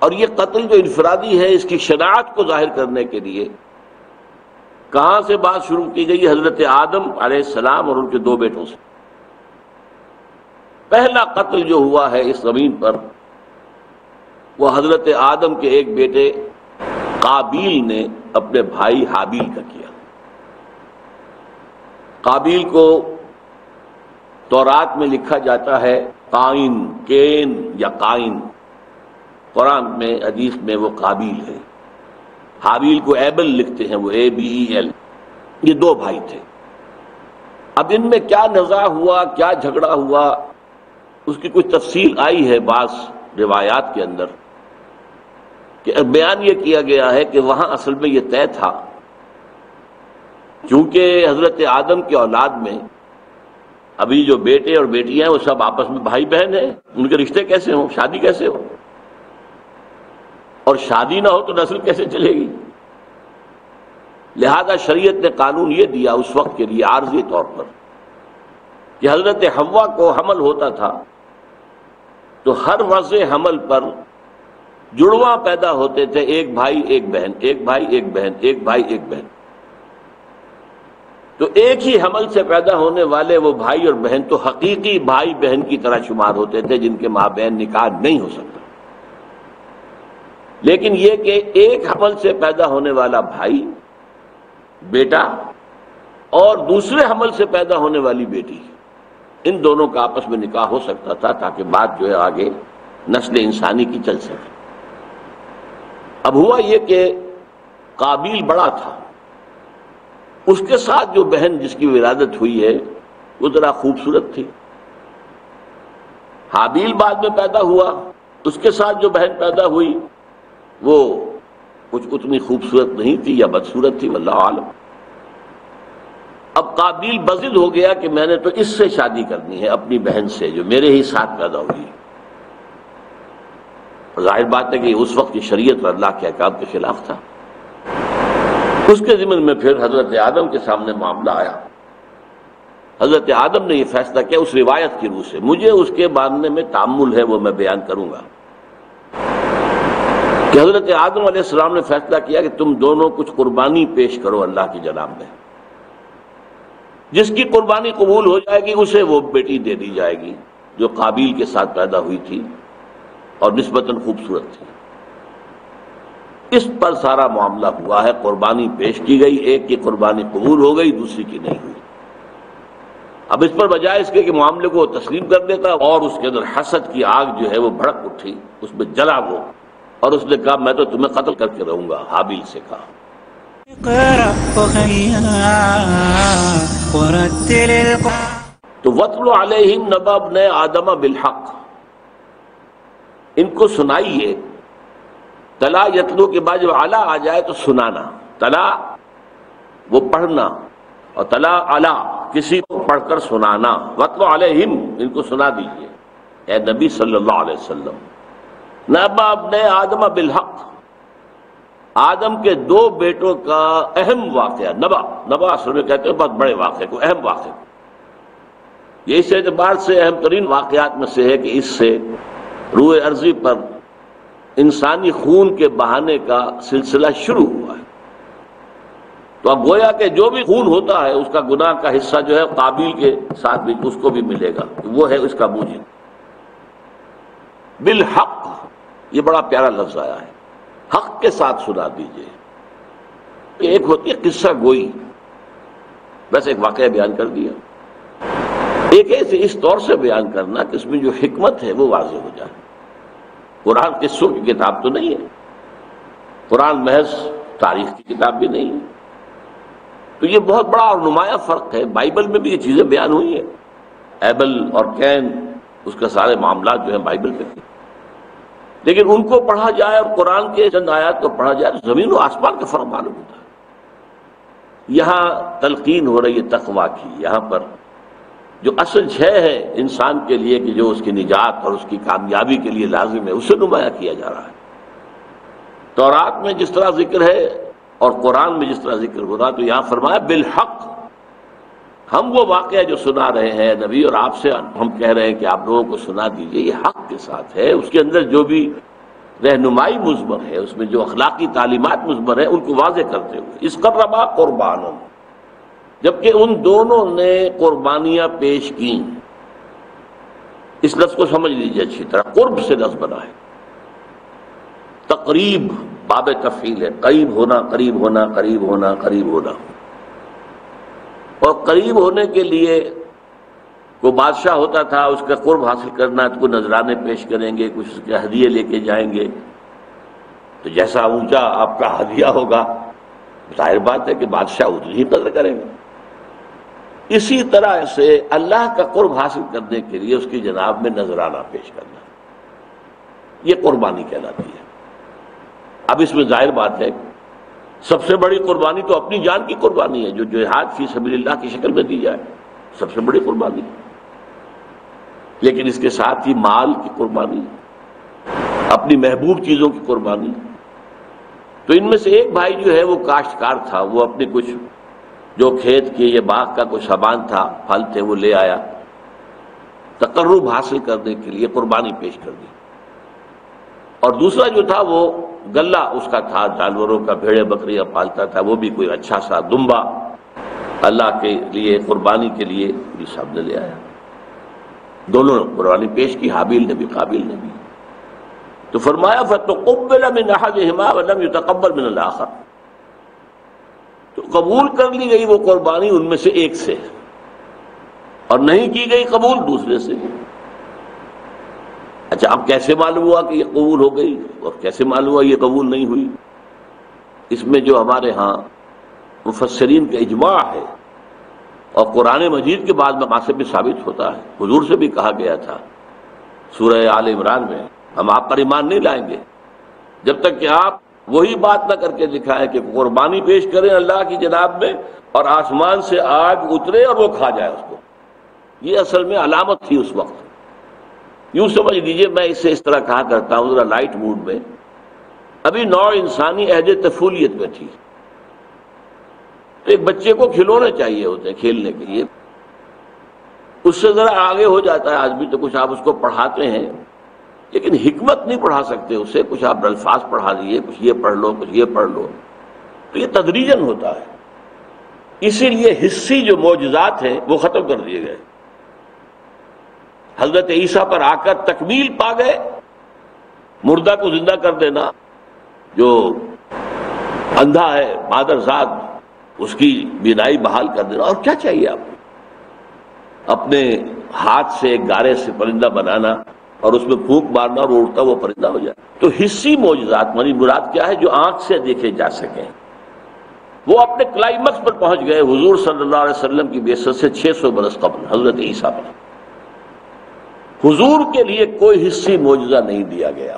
اور یہ قتل جو انفرادی ہے اس کی شناعت کو ظاہر کرنے کے لیے کہاں سے بات شروع کی گئی؟ حضرت آدم علیہ السلام اور ان کے دو بیٹوں سے۔ پہلا قتل جو ہوا ہے اس زمین پر وہ حضرت آدم کے ایک بیٹے قابیل نے اپنے بھائی حابیل کا کیا۔ قابیل کو تورات میں لکھا جاتا ہے قائن، کین یا قائن، قرآن میں حدیث میں وہ قابیل ہے۔ حابیل کو ایبل لکھتے ہیں، وہ ABEL۔ یہ دو بھائی تھے۔ اب ان میں کیا نزاع ہوا، کیا جھگڑا ہوا، اس کی کچھ تفصیل آئی ہے بعض روایات کے اندر، کہ بیان یہ کیا گیا ہے کہ وہاں اصل میں یہ طے تھا، چونکہ حضرت آدم کی اولاد میں ابھی جو بیٹے اور بیٹیاں ہیں وہ سب آپس میں بھائی بہن ہیں، ان کے رشتے کیسے ہوں، شادی کیسے ہو، اور شادی نہ ہو تو نسل کیسے چلے گی؟ لہذا شریعت نے قانون یہ دیا اس وقت کے لیے عارضی طور پر کہ حضرت حوا کو حمل ہوتا تھا تو ہر وضع حمل پر جڑواں پیدا ہوتے تھے، ایک بھائی ایک بہن، ایک بھائی ایک بہن، ایک بھائی ایک بہن۔ تو ایک ہی حمل سے پیدا ہونے والے وہ بھائی اور بہن تو حقیقی بھائی بہن کی طرح شمار ہوتے تھے جن کے ماں بہن نکاح نہیں ہو سکتا۔ لیکن یہ کہ ایک حمل سے پیدا ہونے والا بھائی بیٹا اور دوسرے حمل سے پیدا ہونے والی بیٹی، ان دونوں کا آپس میں نکاح ہو سکتا تھا تاکہ بات جو ہے آگے نسل انسانی کی چل سکے۔ اب ہوا یہ کہ قابیل بڑا تھا، اس کے ساتھ جو بہن جس کی ولادت ہوئی ہے وہ ذرا خوبصورت تھی۔ حابیل بعد میں پیدا ہوا، اس کے ساتھ جو بہن پیدا ہوئی وہ کچھ اتنی خوبصورت نہیں تھی یا بدصورت تھی، واللہ عالم۔ اب قابیل بضد ہو گیا کہ میں نے تو اس سے شادی کرنی ہے، اپنی بہن سے جو میرے ہی ساتھ پیدا ہوئی۔ ظاہر بات ہے کہ اس وقت کی شریعت اور اللہ کے احکام کے خلاف تھا۔ اس کے ضمن میں پھر حضرت آدم کے سامنے معاملہ آیا۔ حضرت آدم نے یہ فیصلہ کیا اس روایت کی روح سے، مجھے اس کے ماننے میں تأمل ہے، وہ میں بیان کروں گا، کہ حضرت آدم علیہ السلام نے فیصلہ کیا کہ تم دونوں کچھ قربانی پیش کرو اللہ کی جناب میں، جس کی قربانی قبول ہو جائے گی اسے وہ بیٹی دے دی جائے گی جو قابیل کے ساتھ پیدا ہوئی تھی اور نسبتاً خوبصورت تھی۔ اس پر سارا معاملہ ہوا ہے، قربانی پیش کی گئی، ایک کی قربانی قبول ہو گئی، دوسری کی نہیں ہوئی۔ اب اس پر بجائے اس کے کہ معاملے کو تسلیم کر دیتا اور اس کے اندر حسد کی آگ جو ہے وہ بھڑک اٹھی، اس میں جلا وہ، اور اس نے کہا میں تو تمہیں قتل کر کے رہوں گا۔ حابیل سے کہا تو وَاتْلُ عَلَيْهِمْ نَبَأَ ابْنَيْ آدَمَ بِالْحَقِّ، ان کو سنائیے۔ تلا یتلو کے بعد جب علا آ جائے تو سنانا، تلا وہ پڑھنا اور تلا علا کسی کو پڑھ کر سنانا۔ وَاتْلُ عَلَيْهِمْ ان کو سنا دیجئے اے نبی صلی اللہ علیہ وسلم، نبأ ابنَيْ آدَمَ بِالْحَقِّ، آدم کے دو بیٹوں کا اہم واقعہ۔ نبا اصل میں کہتے ہیں بہت بڑے واقعے کو، اہم واقعے کو۔ یہ اس اعتبار سے اہم ترین واقعات میں سے ہے کہ اس سے روئے ارضی پر انسانی خون کے بہانے کا سلسلہ شروع ہوا ہے۔ تو اب گویا کہ جو بھی خون ہوتا ہے اس کا گناہ کا حصہ جو ہے قابیل کے ساتھ بھی اس کو بھی ملے گا، وہ ہے اس کا موجب۔ بالحق، یہ بڑا پیارا لفظ آیا ہے۔ حق کے ساتھ سنا دیجئے. ایک ہوتی ہے قصہ گوئی، بس ایک واقعہ بیان کر دیا. ایک ایسے اس طور سے بیان کرنا کہ اس میں جو حکمت ہے وہ واضح ہو جائے. قرآن قصوں کی کتاب تو نہیں ہے، قرآن محض تاریخ کی کتاب بھی نہیں ہے. تو یہ بہت بڑا اور نمایاں فرق ہے. بائبل میں بھی یہ چیزیں بیان ہوئی ہیں، ایبل اور کین، اس کے سارے معاملات جو ہیں بائبل میں تھے. لیکن ان کو پڑھا جائے اور قرآن کے چند آیات کو پڑھا جائے تو زمین و آسمان کا فرق معلوم ہوتا ہے. یہاں تلقین ہو رہی ہے تقویٰ کی. یہاں پر جو اصل شے ہے انسان کے لیے کہ جو اس کی نجات اور اس کی کامیابی کے لیے لازم ہے، اسے نمایاں کیا جا رہا ہے. تورات میں جس طرح ذکر ہے اور قرآن میں جس طرح ذکر ہو رہا، تو یہاں فرمایا بالحق. ہم وہ واقعہ جو سنا رہے ہیں نبی، اور آپ سے ہم کہہ رہے ہیں کہ آپ لوگوں کو سنا دیجئے، یہ حق کے ساتھ ہے. اس کے اندر جو بھی رہنمائی مضمر ہے، اس میں جو اخلاقی تعلیمات مضمر ہے، ان کو واضح کرتے ہوئے اس قربا قربان، جبکہ ان دونوں نے قربانیاں پیش کی. اس لفظ کو سمجھ لیجیے اچھی طرح. قرب سے لفظ بنا ہے، تقریب باب تفعیل ہے. قریب ہونا، قریب ہونا، قریب ہونا، قریب ہونا. اور قریب ہونے کے لیے کوئی بادشاہ ہوتا تھا، اس کا قرب حاصل کرنا تو کوئی نذرانے پیش کریں گے، کچھ اس کے ہدیے لے کے جائیں گے. تو جیسا اونچا آپ کا ہدیہ ہوگا، ظاہر بات ہے کہ بادشاہ اتنی ہی قدر کریں گے. اسی طرح سے اللہ کا قرب حاصل کرنے کے لیے اس کی جناب میں نذرانہ پیش کرنا، یہ قربانی کہلاتی ہے. اب اس میں ظاہر بات ہے سب سے بڑی قربانی تو اپنی جان کی قربانی ہے، جو جہاد فی سبیل اللہ کی شکل میں دی جائے، سب سے بڑی قربانی. لیکن اس کے ساتھ ہی مال کی قربانی، اپنی محبوب چیزوں کی قربانی. تو ان میں سے ایک بھائی جو ہے وہ کاشتکار تھا، وہ اپنے کچھ جو کھیت کے یا باغ کا کچھ سامان تھا، پھل تھے، وہ لے آیا. تقرب حاصل کرنے کے لیے قربانی پیش کر دی. اور دوسرا جو تھا وہ گلہ اس کا تھا، جانوروں کا، بھیڑے بکریاں پالتا تھا، وہ بھی کوئی اچھا سا دمبا اللہ کے لیے قربانی کے لیے بھی سامنے لے آیا. دونوں نے قربانی پیش کی، حابیل نے بھی قابیل نے بھی. تو فرمایا فتقبل من احدهما ولم يتقبل من الاخر. تو قبول کر لی گئی وہ قربانی ان میں سے ایک سے، اور نہیں کی گئی قبول دوسرے سے. اچھا، اب کیسے معلوم ہوا کہ یہ قبول ہو گئی اور کیسے معلوم ہوا یہ قبول نہیں ہوئی؟ اس میں جو ہمارے ہاں مفسرین کا اجماع ہے اور قرآن مجید کے بعد مقام سے بھی ثابت ہوتا ہے. حضور سے بھی کہا گیا تھا سورہ آل عمران میں، ہم آپ پر ایمان نہیں لائیں گے جب تک کہ آپ وہی بات نہ کر کے دکھائیں کہ قربانی پیش کریں اللہ کی جناب میں اور آسمان سے آگ اترے اور وہ کھا جائے اس کو. یہ اصل میں علامت تھی اس وقت. یوں سمجھ لیجئے، میں اسے اس طرح کہا کرتا ہوں ذرا لائٹ موڈ میں، ابھی نوع انسانی عہد طفولیت میں تھی. تو ایک بچے کو کھلونے چاہیے ہوتے ہیں کھیلنے کے لیے، اس سے ذرا آگے ہو جاتا ہے آدمی تو کچھ آپ اس کو پڑھاتے ہیں، لیکن حکمت نہیں پڑھا سکتے اسے. کچھ آپ الفاظ پڑھا دیے، کچھ یہ پڑھ لو، کچھ یہ پڑھ لو، تو یہ تدریجاً ہوتا ہے. اسی لیے حصی جو معجزات ہیں وہ ختم کر دیے گئے. حضرت عیسیٰ پر آ کر تکمیل پا گئے، مردہ کو زندہ کر دینا، جو اندھا ہے مادرزاد اس کی بینائی بحال کر دینا. اور کیا چاہیے آپ کو؟ اپنے ہاتھ سے ایک گارے سے پرندہ بنانا اور اس میں پھونک مارنا اور اڑتا وہ پرندہ ہو جائے. تو حصی معجزات مانی مراد کیا ہے؟ جو آنکھ سے دیکھے جا سکیں. وہ اپنے کلائمیکس پر پہنچ گئے حضور صلی اللہ علیہ وسلم کی بعثت سے 600 برس قبل حضرت عیسیٰ پر. حضور کے لیے کوئی حصی معجزہ نہیں دیا گیا.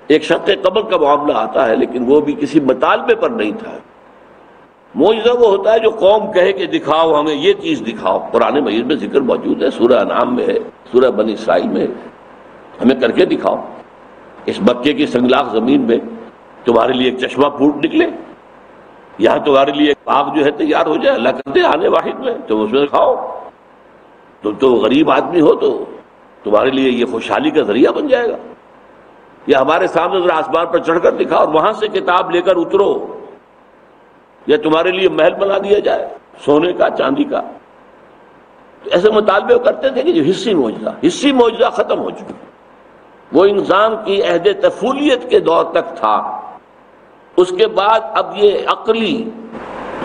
ایک شق قبر کا معاملہ آتا ہے لیکن وہ بھی کسی مطالبے پر نہیں تھا. معجزہ وہ ہوتا ہے جو قوم کہے کہ دکھاؤ ہمیں یہ چیز دکھاؤ. قرآن مجید میں ذکر موجود ہے، سورہ انعام میں ہے، سورہ بنی اسرائیل میں، ہمیں کر کے دکھاؤ. اس مکے کی سنگلاخ زمین میں تمہارے لیے ایک چشمہ پھوٹ نکلے، یہاں تمہارے لیے ایک باغ جو ہے تیار ہو جائے، اللہ کرتے آنے واحد میں تم اس میں کھاؤ. تم تو غریب آدمی ہو تو تمہارے لیے یہ خوشحالی کا ذریعہ بن جائے گا. یا ہمارے سامنے ذرا آسمان پر چڑھ کر دکھا اور وہاں سے کتاب لے کر اترو، یا تمہارے لیے محل بنا دیا جائے سونے کا چاندی کا. تو ایسے مطالبے کرتے تھے کہ جو حصی معجزہ ختم ہو چکی. وہ انسان کی عہد طفولیت کے دور تک تھا، اس کے بعد اب یہ عقلی،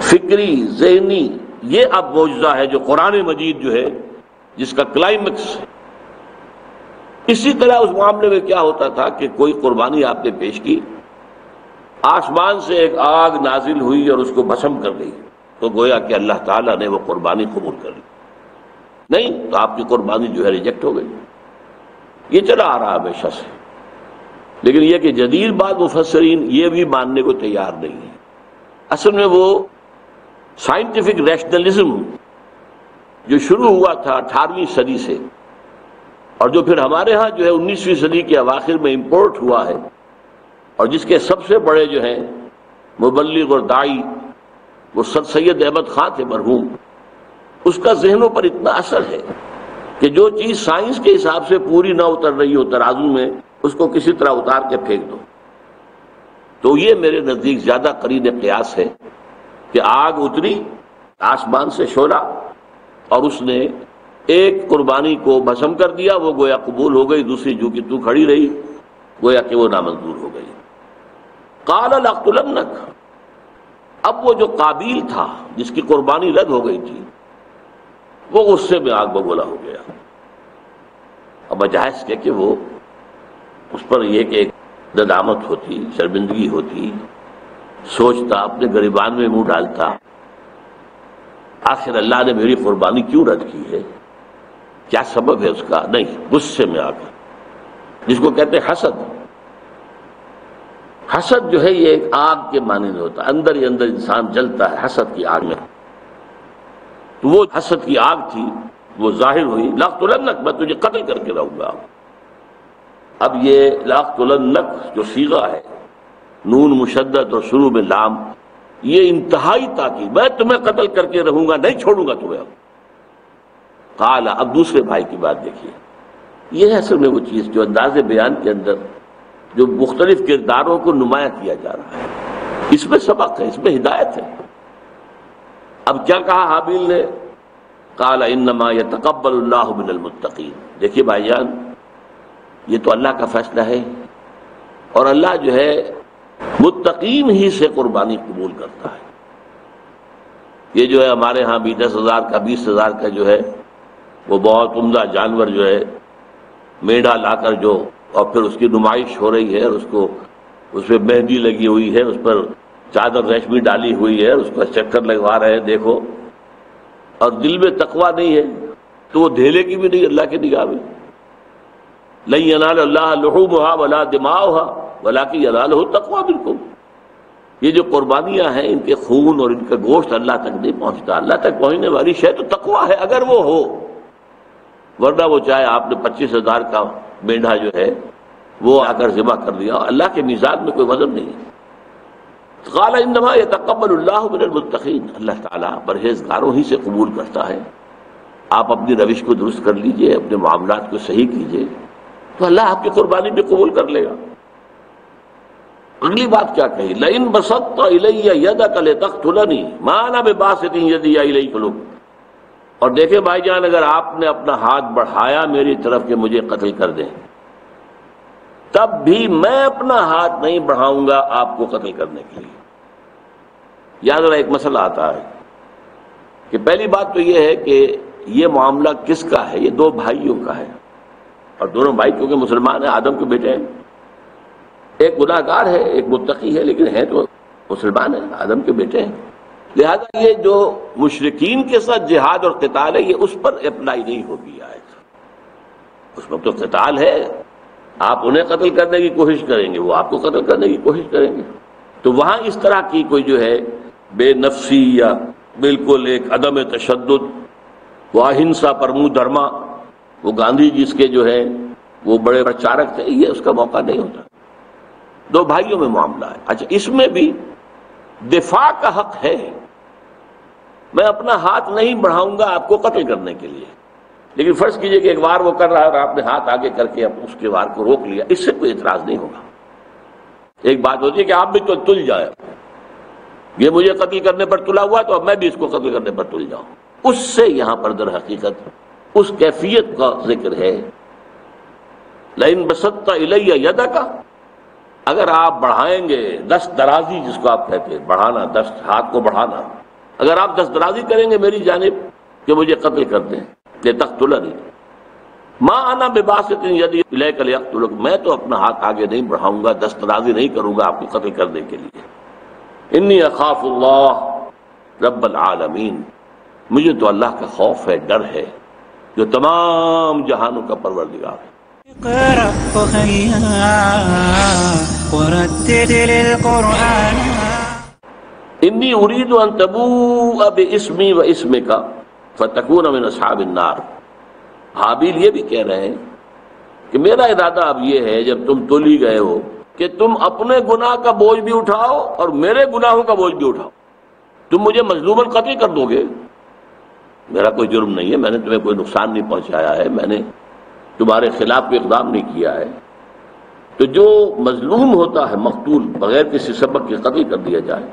فکری، ذہنی، یہ اب معجزہ ہے جو قرآن مجید جو ہے جس کا کلائمیکس ہے۔ اسی طرح اس معاملے میں کیا ہوتا تھا کہ کوئی قربانی آپ نے پیش کی، آسمان سے ایک آگ نازل ہوئی اور اس کو بھسم کر گئی، تو گویا کہ اللہ تعالیٰ نے وہ قربانی قبول کر لی، نہیں تو آپ کی قربانی جو ہے ریجیکٹ ہو گئی۔ یہ چلا آ رہا ہمیشہ سے، لیکن یہ کہ جدید بعض مفسرین یہ بھی ماننے کو تیار نہیں ہے۔ اصل میں وہ سائنٹیفک ریشنلزم جو شروع ہوا تھا 18ویں صدی سے، اور جو پھر ہمارے ہاں جو ہے 19ویں صدی کے اواخر میں امپورٹ ہوا ہے، اور جس کے سب سے بڑے جو ہیں مبلغ اور داعی وہ سید احمد خان تھے مرحوم، اس کا ذہنوں پر اتنا اثر ہے کہ جو چیز سائنس کے حساب سے پوری نہ اتر رہی ہو ترازو میں، اس کو کسی طرح اتار کے پھینک دو۔ تو یہ میرے نزدیک زیادہ قرین قیاس ہے کہ آگ اتری آسمان سے شعلہ، اور اس نے ایک قربانی کو بھسم کر دیا، وہ گویا قبول ہو گئی، دوسری جو کہ تو کھڑی رہی گویا کہ وہ نامنظور ہو گئی۔ قال لأقتلنک، اب وہ جو قابیل تھا جس کی قربانی رد ہو گئی تھی، وہ غصے میں آگ بگولا ہو گیا۔ اب بجائز کہ وہ اس پر یہ کہ ایک ندامت ہوتی، شرمندگی ہوتی، سوچتا، اپنے گریبان میں منہ ڈالتا، آخر اللہ نے میری قربانی کیوں رد کی ہے، کیا سبب ہے اس کا، نہیں، غصے میں آ کر، جس کو کہتے ہیں حسد۔ حسد جو ہے یہ ایک آگ کے مانند ہوتا ہے، اندر ہی اندر انسان جلتا ہے حسد کی آگ میں۔ تو وہ حسد کی آگ تھی، وہ ظاہر ہوئی، لأقتلنک، میں تجھے قتل کر کے رہوں گا۔ اب یہ لأقتلنک جو صیغہ ہے، نون مشدد اور شروع میں لام، یہ انتہائی تاکید، میں تمہیں قتل کر کے رہوں گا، نہیں چھوڑوں گا تمہیں۔ اب قال، اب دوسرے بھائی کی بات دیکھیے، یہ ہے اصل میں وہ چیز جو انداز بیان کے اندر جو مختلف کرداروں کو نمایاں کیا جا رہا ہے، اس میں سبق ہے، اس میں ہدایت ہے۔ اب کیا کہا حابیل نے؟ قال انما يتقبل اللہ من المتقین۔ دیکھیے بھائی جان، یہ تو اللہ کا فیصلہ ہے، اور اللہ جو ہے متقین ہی سے قربانی قبول کرتا ہے۔ یہ جو ہے ہمارے ہاں بھی 10,000 کا 20,000 کا جو ہے وہ بہت عمدہ جانور جو ہے میڑا لا کر جو، اور پھر اس کی نمائش ہو رہی ہے، اور اس پہ مہندی لگی ہوئی ہے، اس پر چادر ریشمی ڈالی ہوئی ہے، اس پر چکر لگوا رہے ہیں دیکھو، اور دل میں تقویٰ نہیں ہے تو وہ دھیلے کی بھی نہیں اللہ کی نگاہ میں۔ لن ینال اللہ لحومها ولا دماؤها ولکن ینالہ التقویٰ منکم۔ یہ جو قربانیاں ہیں، ان کے خون اور ان کا گوشت اللہ تک نہیں پہنچتا، اللہ تک پہنچنے والی شے تو تقویٰ ہے اگر وہ ہو، ورنہ وہ چاہے آپ نے 25,000 کا مینڈھا جو ہے وہ آ کر ذبح کر دیا، اللہ کے میزان میں کوئی وزن نہیں ہے۔ قال انما يتقبل اللہ من المتقین، اللہ تعالیٰ پرہیزگاروں ہی سے قبول کرتا ہے۔ آپ اپنی روش کو درست کر لیجئے، اپنے معاملات کو صحیح کیجئے، تو اللہ آپ کی قربانی بھی قبول کر لے گا۔ اگلی بات کیا کہی؟ لئن بسطت الی یدک لتقتلنی ما انا بباسط یدی الیک لتقتلنی۔ اور دیکھیں بھائی جان، اگر آپ نے اپنا ہاتھ بڑھایا میری طرف کہ مجھے قتل کر دیں، تب بھی میں اپنا ہاتھ نہیں بڑھاؤں گا آپ کو قتل کرنے کے لیے۔ یاد رہا ایک مسئلہ آتا ہے کہ پہلی بات تو یہ ہے کہ یہ معاملہ کس کا ہے؟ یہ دو بھائیوں کا ہے، اور دونوں بھائی کیونکہ مسلمان ہیں، آدم کے بیٹے ہیں، ایک گناہ گار ہے ایک متقی ہے، لیکن ہے تو مسلمان ہیں، آدم کے بیٹے ہیں۔ لہذا یہ جو مشرکین کے ساتھ جہاد اور قتال ہے، یہ اس پر اپلائی نہیں ہوگی آیت۔ اس وقت تو قتال ہے، آپ انہیں قتل کرنے کی کوشش کریں گے، وہ آپ کو قتل کرنے کی کوشش کریں گے، تو وہاں اس طرح کی کوئی جو ہے بے نفسی یا بالکل ایک عدم تشدد، وہ اہنسا پرمو دھرما، وہ گاندھی جی اس کے جو ہے وہ بڑے پرچارک تھے، یہ اس کا موقع نہیں ہوتا۔ دو بھائیوں میں معاملہ ہے۔ اچھا، اس میں بھی دفاع کا حق ہے، میں اپنا ہاتھ نہیں بڑھاؤں گا آپ کو قتل کرنے کے لیے، لیکن فرض کیجئے کہ ایک وار وہ کر رہا ہے اور آپ نے ہاتھ آگے کر کے اس کے وار کو روک لیا، اس سے کوئی اعتراض نہیں ہوگا۔ ایک بات ہوتی ہے کہ آپ بھی تو تل جائے، یہ مجھے قتل کرنے پر تلا ہوا تو اب میں بھی اس کو قتل کرنے پر تل جاؤں، اس سے یہاں پر در حقیقت اس کیفیت کا ذکر ہے لئن بسطت الی یدک، اگر آپ بڑھائیں گے دست درازی، جس کو آپ کہتے ہیں بڑھانا، دست ہاتھ کو بڑھانا، اگر آپ دست درازی کریں گے میری جانب کہ مجھے قتل کر دیں، لتقتلنی، ما انا بباسط یدی الیک لیقتلک، میں تو اپنا ہاتھ آگے نہیں بڑھاؤں گا، دست درازی نہیں کروں گا آپ کو قتل کرنے کے لیے، انی اخاف اللہ رب العالمین، مجھے تو اللہ کا خوف ہے، ڈر ہے، جو تمام جہانوں کا پروردگار ہے۔ اقرأ وخيا ورتل القرآن انی اريد ان تبوء باسمی و اسمک فتکون من اصحاب النار۔ حابیل یہ بھی کہہ رہے ہیں کہ میرا ارادہ اب یہ ہے، جب تم تولی گئے ہو، کہ تم اپنے گناہ کا بوجھ بھی اٹھاؤ اور میرے گناہوں کا بوجھ بھی اٹھاؤ۔ تم مجھے مظلوماً قتل کر دو گے، میرا کوئی جرم نہیں ہے، میں نے تمہیں کوئی نقصان نہیں پہنچایا ہے، میں نے تمہارے خلاف کوئی اقدام نہیں کیا ہے، تو جو مظلوم ہوتا ہے، مقتول، بغیر کسی سبب کے قتل کر دیا جائے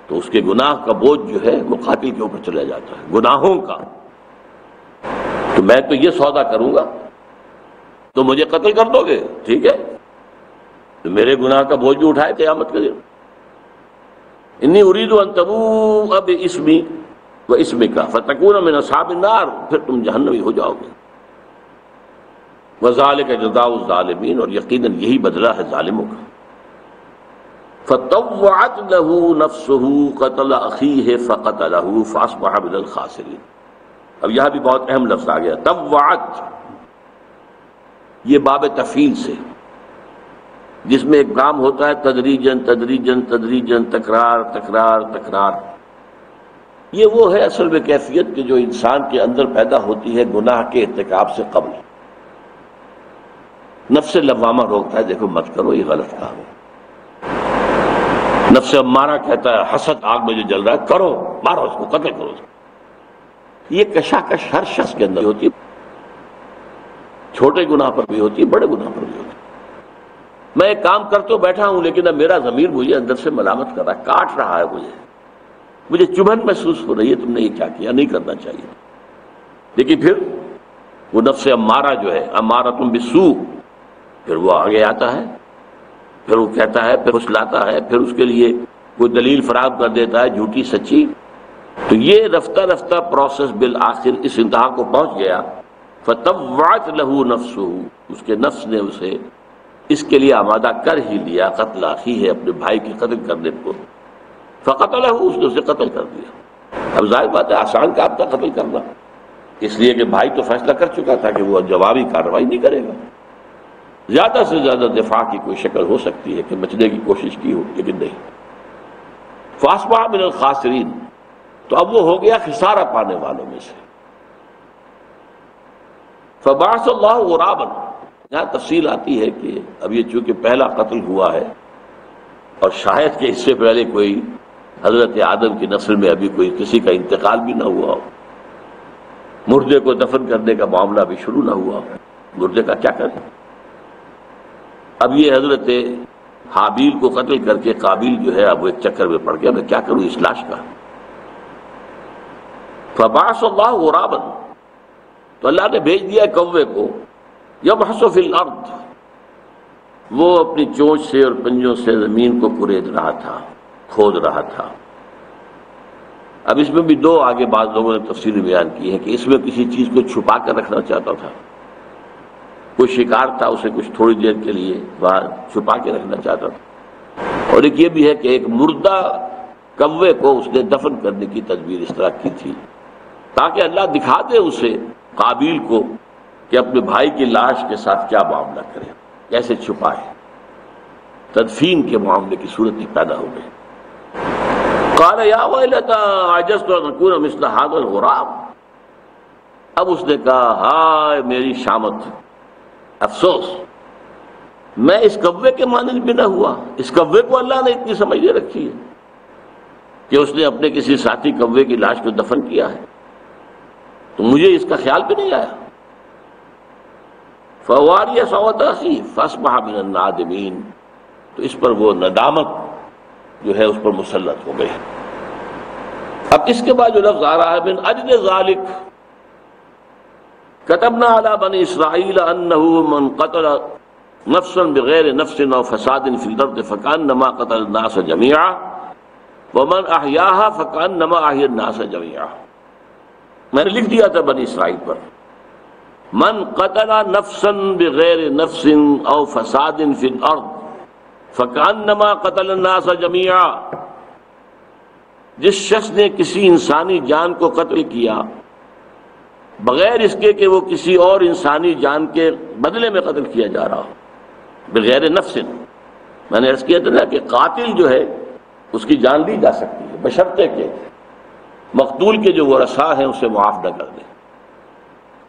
تو اس کے گناہ کا بوجھ جو ہے وہ قاتل کے اوپر چلا جاتا ہے، گناہوں کا۔ تو میں تو یہ سودا کروں گا، تو مجھے قتل کر دو گے، ٹھیک ہے، تو میرے گناہ کا بوجھ بھی اٹھائے قیامت کے دن۔ انی اريد ان تبوء باسمی و اسمک فتکون من اصحاب النار، پھر تم جہنمی ہو جاؤ گے۔ وذالک جزاء الظالمین، اور یقیناً یہی بدلہ ہے ظالموں کا۔ فطوعت له نفسه قتل اخیہ فقتلہ فاصبح من الخاسرین۔ اب یہاں بھی بہت اہم لفظ آ گیا، طوعت، یہ باب تفعیل سے، جس میں ایک کام ہوتا ہے تدریجاً تدریجاً تدریجاً، تکرار تکرار تکرار، یہ وہ ہے اصل میں کیفیت کہ جو انسان کے اندر پیدا ہوتی ہے گناہ کے ارتکاب سے قبل۔ نفس لوامہ روکتا ہے، دیکھو مت کرو، یہ غلط کام ہے۔ نفس امارہ کہتا ہے حسد آگ میں جو جل رہا ہے کرو، مارو اس کو، قتل کرو اس کو۔ یہ کشاکش ہر شخص کے اندر ہوتی ہے، چھوٹے گناہ پر بھی ہوتی ہے، بڑے گناہ پر بھی ہوتی ہے۔ میں ایک کام کر تو بیٹھا ہوں، لیکن اب میرا ضمیر مجھے اندر سے ملامت کر رہا ہے، کاٹ رہا ہے، مجھے چبھن محسوس ہو رہی ہے، تم نے یہ کیا کیا، نہیں کرنا چاہیے۔ لیکن پھر وہ نفس امارہ جو ہے، امارۃ بالسوء، پھر وہ آگے آتا ہے، پھر وہ کہتا ہے، پھر پھسلاتا ہے، پھر اس کے لیے کوئی دلیل فراہم کر دیتا ہے، جھوٹی سچی۔ تو یہ رفتہ رفتہ پروسیس بالآخر اس انتہا کو پہنچ گیا، فطوعت لہ نفسہ، اس کے نفس نے اسے اس کے لیے آمادہ کر ہی لیا، قتل اخیہ، اپنے بھائی کی قتل کرنے کو، فقتلہ، اس نے اسے قتل کر دیا۔ اب ظاہر بات ہے آسان کام تھا قتل کرنا، اس لیے کہ بھائی تو فیصلہ کر چکا تھا کہ وہ جوابی کارروائی نہیں کرے گا، زیادہ سے زیادہ دفاع کی کوئی شکل ہو سکتی ہے کہ بچنے کی کوشش کی ہو، لیکن نہیں۔ فاصبح من الخاسرین، تو اب وہ ہو گیا خسارہ پانے والوں میں سے۔ فبعث اللہ غرابا، یہاں تفصیل آتی ہے کہ اب یہ چونکہ پہلا قتل ہوا ہے اور شاید کہ اس سے پہلے کوئی حضرت آدم کی نسل میں ابھی کوئی کسی کا انتقال بھی نہ ہوا ہو، مردے کو دفن کرنے کا معاملہ بھی شروع نہ ہوا ہو، مردے کا کیا کریں؟ اب یہ حضرت حابیل کو قتل کر کے قابیل جو ہے اب وہ ایک چکر میں پڑ گیا، میں کیا کروں اس لاش کا۔ فبعث اللہ غرابا، تو اللہ نے بھیج دیا کوے کو، یبحث فی الارض، وہ اپنی چونچ سے اور پنجوں سے زمین کو کورید رہا تھا، کھود رہا تھا۔ اب اس میں بھی دو آگے بعض لوگوں نے تفصیل بیان کی ہے کہ اس میں کسی چیز کو چھپا کر رکھنا چاہتا تھا، کوئی شکار تھا، اسے کچھ تھوڑی دیر کے لیے باہر چھپا کے رکھنا چاہتا تھا، اور ایک یہ بھی ہے کہ ایک مردہ کوے کو اس نے دفن کرنے کی تدبیر اس طرح کی تھی تاکہ اللہ دکھا دے اسے، قابیل کو، کہ اپنے بھائی کی لاش کے ساتھ کیا معاملہ کرے، کیسے چھپائے۔ تدفین کے معاملے کی صورت ہی پیدا ہو گئی۔ قال یا ویلتی عجزت ان اکون مثل ھذا الغراب، اب اس نے کہا ہائے میری شامت، افسوس، میں اس کوے کے مانند بھی نہ ہوا۔ اس کوے کو اللہ نے اتنی سمجھ دے رکھی ہے کہ اس نے اپنے کسی ساتھی کوے کی لاش کو دفن کیا ہے، تو مجھے اس کا خیال بھی نہیں آیا۔ فواری صوت اخی فاصبح من النادمین، تو اس پر وہ ندامت جو ہے اس پر مسلط ہو گئی۔ اب اس کے بعد جو لفظ آ رہا ہے من اجل ذالک، كتبنا على بني إسرائيل أنه من قتل نفسا بغير نفس أو فساد في الأرض فكأنما قتل الناس جميعا ومن أحياها فكأنما أحيا الناس جميعا. میں نے لکھ دیا تھا بنی اسرائیل پر، من قتل نفسا بغیر نفس او فساد فی الارض فکأنما قتل الناس جميعا، جس شخص نے کسی انسانی جان کو قتل کیا بغیر اس کے کہ وہ کسی اور انسانی جان کے بدلے میں قتل کیا جا رہا ہو، بغیر نفس، میں نے عرض کیا تھا نا کہ قاتل جو ہے اس کی جان لی جا سکتی ہے بشرطے کہ مقتول کے جو ورثاء ہیں اسے معاف نہ کر دیں.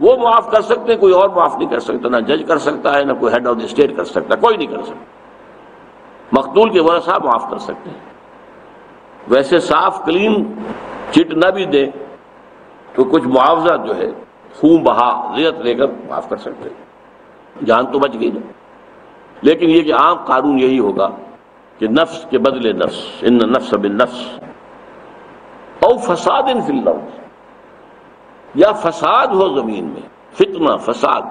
وہ معاف کر سکتے ہیں، کوئی اور معاف نہیں کر سکتا، نہ جج کر سکتا ہے، نہ کوئی ہیڈ آف دی اسٹیٹ کر سکتا، کوئی نہیں کر سکتا. مقتول کے ورثاء معاف کر سکتے ہیں. ویسے صاف کلین چٹ نہ بھی دیں تو کچھ معاوضہ جو ہے خون بہا ریت لے کر معاف کر سکتے ہیں، جان تو بچ گئی نا. لیکن یہ کہ عام قانون یہی ہوگا کہ نفس کے بدلے نفس، ان نفس بالنفس او فساد فی الارض، یا فساد ہو زمین میں، فتنہ فساد.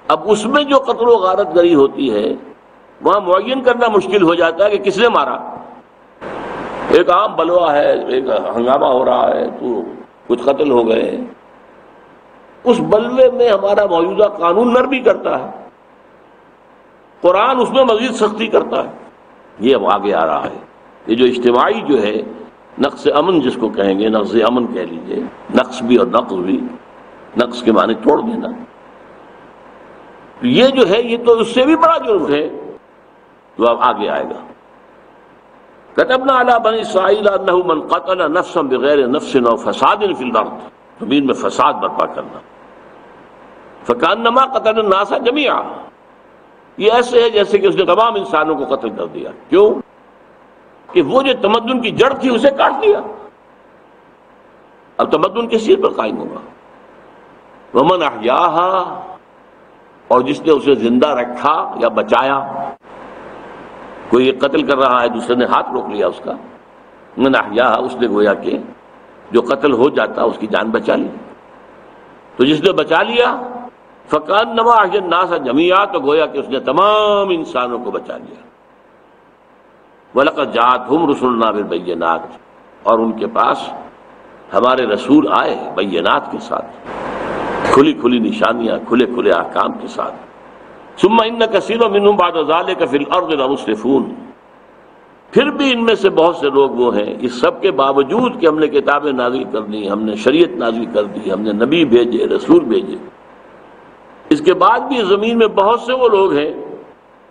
اب اس میں جو قتل و غارت گری ہوتی ہے وہاں معین کرنا مشکل ہو جاتا ہے کہ کس نے مارا. ایک عام بلوا ہے، ایک ہنگامہ ہو رہا ہے تو کچھ قتل ہو گئے، اس بلوے میں ہمارا موجودہ قانون نرمی کرتا ہے، قرآن اس میں مزید سختی کرتا ہے. یہ اب آگے آ رہا ہے. یہ جو اجتماعی جو ہے نقص امن جس کو کہیں گے، نقص امن کہہ لیجئے، نقص بھی اور نقص بھی، نقص کے معنی توڑ دینا، یہ جو ہے یہ تو اس سے بھی بڑا جرم ہے جو اب آگے آئے گا. كتبنا على بني اسرائيل انه من قتل نفسا بغير نفس او فساد في الارض، زمین میں فساد برپا کرنا، فكأنما قتل الناس جميعا، یہ ایسے ہے جیسے کہ اس نے تمام انسانوں کو قتل کر دیا. کیوں؟ کہ وہ جو تمدن کی جڑ تھی اسے کاٹ دیا، اب تمدن کس چیز پر قائم ہوگا. ومن احیاها، اور جس نے اسے زندہ رکھا یا بچایا. کوئی یہ قتل کر رہا ہے، دوسرے نے ہاتھ روک لیا اس کا، من احیاها، اس نے گویا کہ جو قتل ہو جاتا اس کی جان بچا لی. تو جس نے بچا لیا فکأنما احیا الناس جميعا، تو گویا کہ اس نے تمام انسانوں کو بچا لیا. وَلَقَدْ جَاءَتْهُمْ رُسُلُنَا بِالْبَيِّنَاتِ، اور ان کے پاس ہمارے رسول آئے بینات کے ساتھ، کھلی کھلی نشانیاں، کھلے کھلے احکام کے ساتھ. ثُمَّ إِنَّ كَثِيرًا مِّنْهُمْ بَعْدَ ذَلِكَ فِي الْأَرْضِ لَمُسْرِفُونَ، پھر بھی ان میں سے بہت سے لوگ وہ ہیں، اس سب کے باوجود کہ ہم نے کتابیں نازل کر دی، ہم نے شریعت نازل کر دی، ہم نے نبی بھیجے، رسول بھیجے، اس کے بعد بھی زمین میں بہت سے وہ لوگ ہیں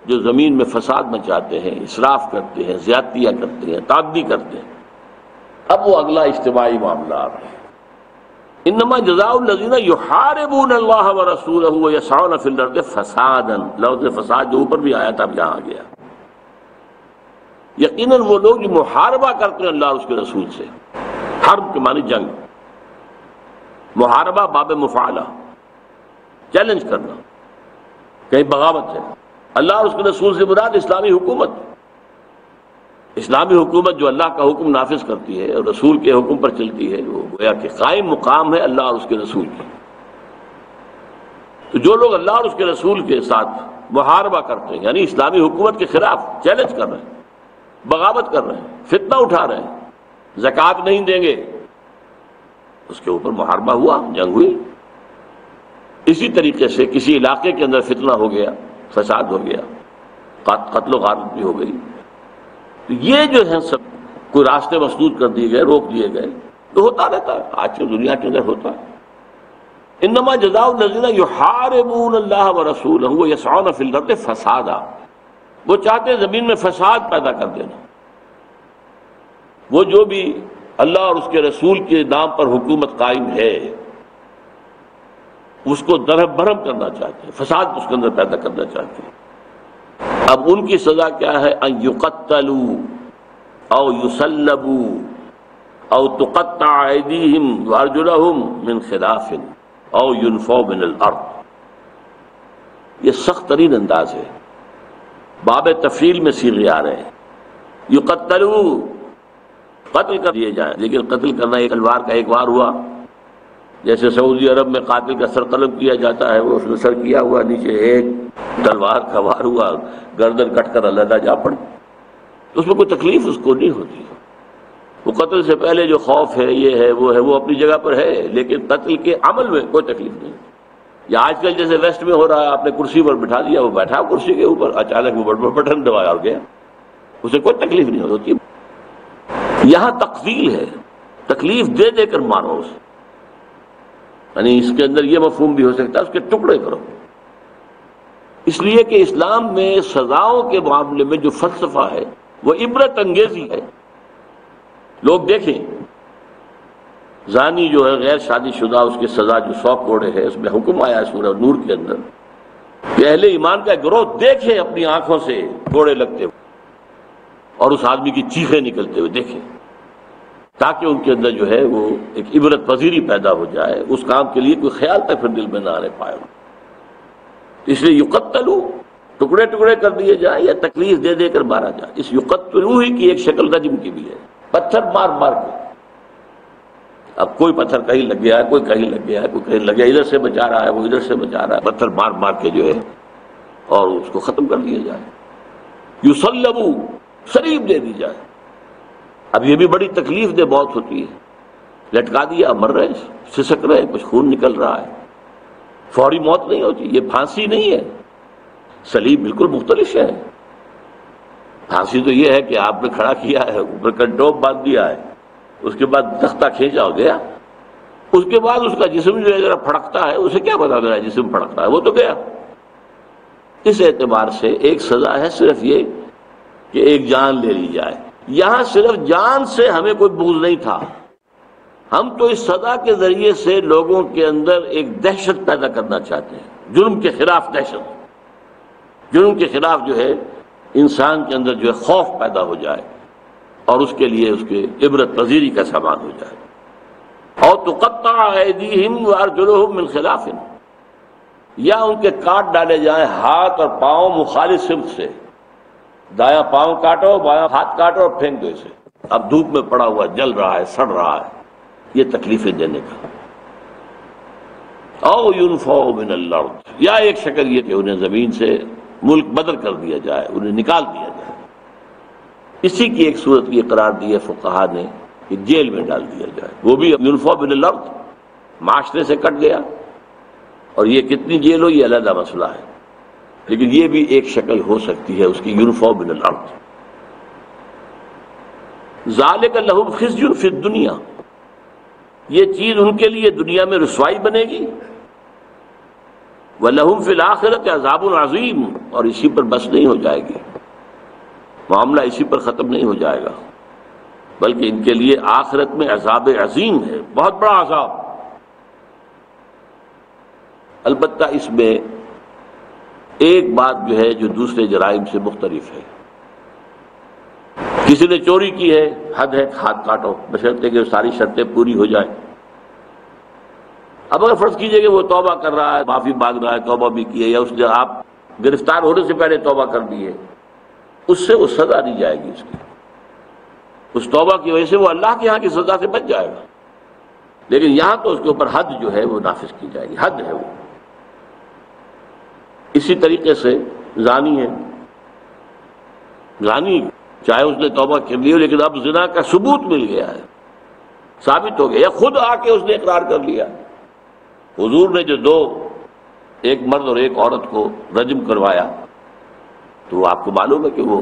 جو زمین میں فساد مچاتے ہیں، اسراف کرتے ہیں، زیادتیاں کرتے ہیں، تعدی کرتے ہیں. اب وہ اگلا اجتماعی معاملہ آ رہا ہے. انما جزاء الذین یحاربون اللہ ورسولہ ویسعون فی الارض فسادا، لفظ فساد جو اوپر بھی آیا تھا اب یہاں آ گیا. یقیناً وہ لوگ جو محاربہ کرتے ہیں اللہ اور اس کے رسول سے، حرب کے معنی جنگ، محاربہ باب مفعلہ، چیلنج کرنا، کہیں بغاوت ہے. اللہ اور اس کے رسول سے مراد اسلامی حکومت، اسلامی حکومت جو اللہ کا حکم نافذ کرتی ہے اور رسول کے حکم پر چلتی ہے، وہ گویا کہ قائم مقام ہے اللہ اور اس کے رسول کی. تو جو لوگ اللہ اور اس کے رسول کے ساتھ محاربہ کرتے ہیں، یعنی اسلامی حکومت کے خلاف چیلنج کر رہے ہیں، بغاوت کر رہے ہیں، فتنہ اٹھا رہے ہیں، زکوٰۃ نہیں دیں گے، اس کے اوپر محاربہ ہوا، جنگ ہوئی. اسی طریقے سے کسی علاقے کے اندر فتنہ ہو گیا، فساد ہو گیا، قتل و غارت بھی ہو گئی، تو یہ جو ہے سب کوئی راستے مسدود کر دیے گئے، روک دیے گئے، تو ہوتا رہتا ہے، آج کی دنیا کے اندر ہوتا ہے. انما جزاء الذین یحاربون اللہ ورسولہ ویسعون فی الارض فسادا، وہ چاہتے ہیں زمین میں فساد پیدا کر دینا. وہ جو بھی اللہ اور اس کے رسول کے نام پر حکومت قائم ہے اس کو درہم برہم کرنا چاہتے ہیں، فساد اس کے اندر پیدا کرنا چاہتے ہیں. اب ان کی سزا کیا ہے؟ ان یقتلوا او یصلبوا او تقطع ایدیہم وارجلہم من خلاف او ینفوا من الارض. یہ سخت ترین انداز ہے، باب تفصیل میں صیغے آ رہے ہیں. یقتلوا، قتل کر دیے جائیں، لیکن قتل کرنا ایک تلوار کا ایک وار ہوا، جیسے سعودی عرب میں قاتل کا سر قلم کیا جاتا ہے، وہ اس نے سر کیا ہوا، نیچے ایک تلوار کا وار ہوا، گردن کٹ کر علیحدہ جا پڑ، اس میں کوئی تکلیف اس کو نہیں ہوتی۔ وہ قتل سے پہلے جو خوف ہے، یہ ہے وہ اپنی جگہ پر ہے، لیکن قتل کے عمل میں کوئی تکلیف نہیں۔ یا آج کل جیسے ویسٹ میں ہو رہا ہے، آپ نے کرسی پر بٹھا دیا، وہ بیٹھا کرسی کے اوپر، اچانک وہ بٹن دبایا اور گیا، اسے کوئی تکلیف نہیں ہوتی۔ یہاں تقتیل ہے، تکلیف دے دے کر مارو اسے، یعنی اس کے اندر یہ مفہوم بھی ہو سکتا ہے اس کے ٹکڑے کرو، اس لیے کہ اسلام میں سزاؤں کے معاملے میں جو فلسفہ ہے وہ عبرت انگیزی ہے۔ لوگ دیکھیں، زانی جو ہے غیر شادی شدہ، اس کی سزا جو 100 کوڑے ہے، اس میں حکم آیا ہے سورہ نور کے اندر کہ اہل ایمان کا گروہ دیکھیں اپنی آنکھوں سے کوڑے لگتے ہوئے اور اس آدمی کی چیخیں نکلتے ہوئے دیکھیں، تاکہ ان کے اندر جو ہے وہ ایک عبرت پذیری پیدا ہو جائے، اس کام کے لیے کوئی خیال تک پھر دل میں نہ آنے پائے۔ اس لیے یقتلوا، ٹکڑے ٹکڑے کر دیے جائیں یا تکلیف دے دے کر مارا جائے۔ اس یقتلوا ہی کی ایک شکل رجم کی بھی ہے، پتھر مار مار کے۔ اب کوئی پتھر کہیں لگ گیا ہے، کوئی کہیں لگ گیا ہے، کوئی کہیں لگ گیا، ادھر سے بچا رہا ہے، وہ ادھر سے بچا رہا ہے، پتھر مار مار کے جو ہے اور اس کو ختم کر دیا جائے۔ یصلبوا، شریف دے دی جائے۔ اب یہ بھی بڑی تکلیف دہ موت ہوتی ہے، لٹکا دیا، مر رہے، سسک رہے، کچھ خون نکل رہا ہے، فوری موت نہیں ہوتی، یہ پھانسی نہیں ہے۔ سلیب بالکل مختلف ہے۔ پھانسی تو یہ ہے کہ آپ نے کھڑا کیا ہے، اوپر کنٹوپ باندھ دیا ہے، اس کے بعد تختہ کھینچا ہو گیا، اس کے بعد اس کا جسم جو ہے ذرا پھڑکتا ہے، اسے کیا پتا میرا جسم پھڑکتا ہے، وہ تو گیا۔ اس اعتبار سے ایک سزا ہے صرف یہ کہ ایک جان لے لی جائے۔ یہاں صرف جان سے ہمیں کوئی بغض نہیں تھا، ہم تو اس سزا کے ذریعے سے لوگوں کے اندر ایک دہشت پیدا کرنا چاہتے ہیں، جرم کے خلاف دہشت، جرم کے خلاف جو ہے انسان کے اندر جو ہے خوف پیدا ہو جائے اور اس کے لیے اس کے عبرت پذیری کا سامان ہو جائے۔ اور تقطع ایدیہم وارجلہم من خلاف، یا ان کے کاٹ ڈالے جائیں ہاتھ اور پاؤں مخالف سمت سے، دایاں پاؤں کاٹو، بایاں ہاتھ کاٹو اور پھینک دو اسے۔ اب دھوپ میں پڑا ہوا جل رہا ہے، سڑ رہا ہے، یہ تکلیفیں دینے کا۔ او ينفوا من الارض، یا ایک شکل یہ کہ انہیں زمین سے ملک بدر کر دیا جائے، انہیں نکال دیا جائے۔ اسی کی ایک صورت یہ قرار دی ہے فقہا نے کہ جیل میں ڈال دیا جائے، وہ بھی ينفوا من الارض، معاشرے سے کٹ گیا، اور یہ کتنی جیل ہو یہ علیحدہ مسئلہ ہے، لیکن یہ بھی ایک شکل ہو سکتی ہے اس کی، ينفوا من الارض۔ ذالک لہم خزی فی الدنیا، یہ چیز ان کے لیے دنیا میں رسوائی بنے گی، وَلَهُمْ فِي الْآخِرَةِ عَذَابٌ عَظِيمٌ، اور اسی پر بس نہیں ہو جائے گی، معاملہ اسی پر ختم نہیں ہو جائے گا، بلکہ ان کے لیے آخرت میں عذاب عظیم ہے، بہت بڑا عذاب۔ البتہ اس میں ایک بات جو ہے جو دوسرے جرائم سے مختلف ہے، کسی نے چوری کی ہے، حد ہے، ہاتھ کاٹو، بشرطے کہ ساری شرطیں پوری ہو جائیں۔ اب اگر فرض کیجئے کہ وہ توبہ کر رہا ہے، معافی مانگ رہا ہے، توبہ بھی کی ہے، یا اس نے آپ گرفتار ہونے سے پہلے توبہ کر دی ہے، اس سے وہ سزا دی جائے گی، اس کی اس توبہ کی وجہ سے وہ اللہ کے ہاں کی سزا سے بچ جائے گا، لیکن یہاں تو اس کے اوپر حد جو ہے وہ نافذ کی جائے گی، حد ہے وہ۔ اسی طریقے سے زانی ہے، زانی چاہے اس نے توبہ کر لی ہو، لیکن اب زنا کا ثبوت مل گیا ہے، ثابت ہو گیا، یا خود آ کے اس نے اقرار کر لیا۔ حضور نے جو ایک مرد اور ایک عورت کو رجم کروایا، تو آپ کو معلوم ہے کہ وہ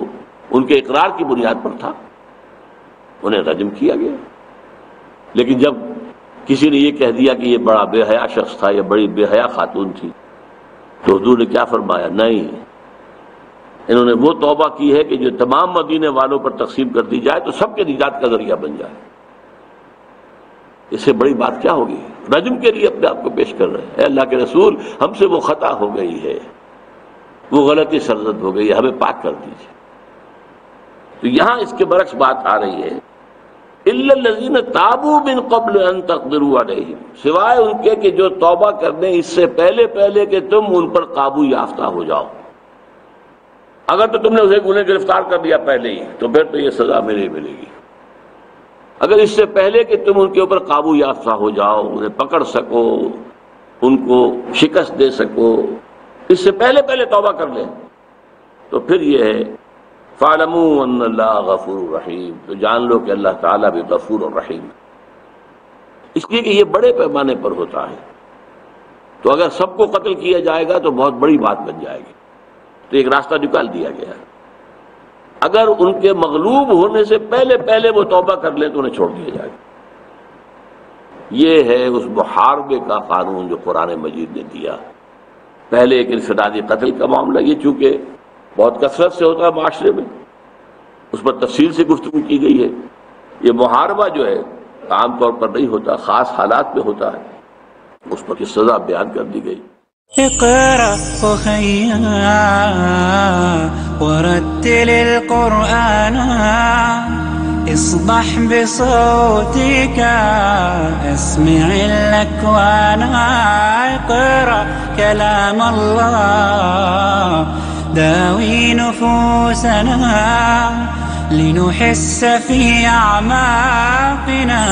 ان کے اقرار کی بنیاد پر تھا، انہیں رجم کیا گیا۔ لیکن جب کسی نے یہ کہہ دیا کہ یہ بڑا بے حیا شخص تھا یا بڑی بے حیا خاتون تھی، تو حضور نے کیا فرمایا؟ نہیں، انہوں نے وہ توبہ کی ہے کہ جو تمام مدینے والوں پر تقسیم کر دی جائے تو سب کے نجات کا ذریعہ بن جائے۔ اس سے بڑی بات کیا ہوگی؟ رجم کے لیے اپنے آپ کو پیش کر رہے ہیں، اے اللہ کے رسول، ہم سے وہ خطا ہو گئی ہے، وہ غلطی سرزد ہو گئی ہے، ہمیں پاک کر دیجیے۔ تو یہاں اس کے برعکس بات آ رہی ہے، الا الذین تابوا من قبل ان تقدروا علیہم، سوائے ان کے کہ جو توبہ کرنے اس سے پہلے کہ تم ان پر قابو یافتہ ہو جاؤ۔ اگر تو تم نے اسے گناہ گرفتار کر دیا پہلے ہی، تو پھر تو یہ سزا ملے گی۔ اگر اس سے پہلے کہ تم ان کے اوپر قابو یافتہ ہو جاؤ، انہیں پکڑ سکو، ان کو شکست دے سکو، اس سے پہلے توبہ کر لیں تو پھر یہ ہے فَاعْلَمُوا أَنَّ اللَّهَ غَفُورٌ رَحِيمٌ، تو جان لو کہ اللہ تعالیٰ بھی غفور اور رحیم ہے، اس لیے کہ یہ بڑے پیمانے پر ہوتا ہے۔ تو اگر سب کو قتل کیا جائے گا تو بہت بڑی بات بن جائے گی، تو ایک راستہ نکال دیا گیا ہے، اگر ان کے مغلوب ہونے سے پہلے وہ توبہ کر لیں تو انہیں چھوڑ دیا جائے گا۔ یہ ہے اس محاربے کا قانون جو قرآن مجید نے دیا۔ پہلے ایک انفرادی قتل کا معاملہ، یہ چونکہ بہت کثرت سے ہوتا ہے معاشرے میں، اس پر تفصیل سے گفتگو کی گئی ہے۔ یہ محاربہ جو ہے عام طور پر نہیں ہوتا، خاص حالات میں ہوتا ہے، اس پر کی سزا بیان کر دی گئی۔ اقرأ أخيا ورتل القرآن اصبح بصوتك اسمع الأكوان اقرأ كلام الله داوي نفوسنا لنحس في أعماقنا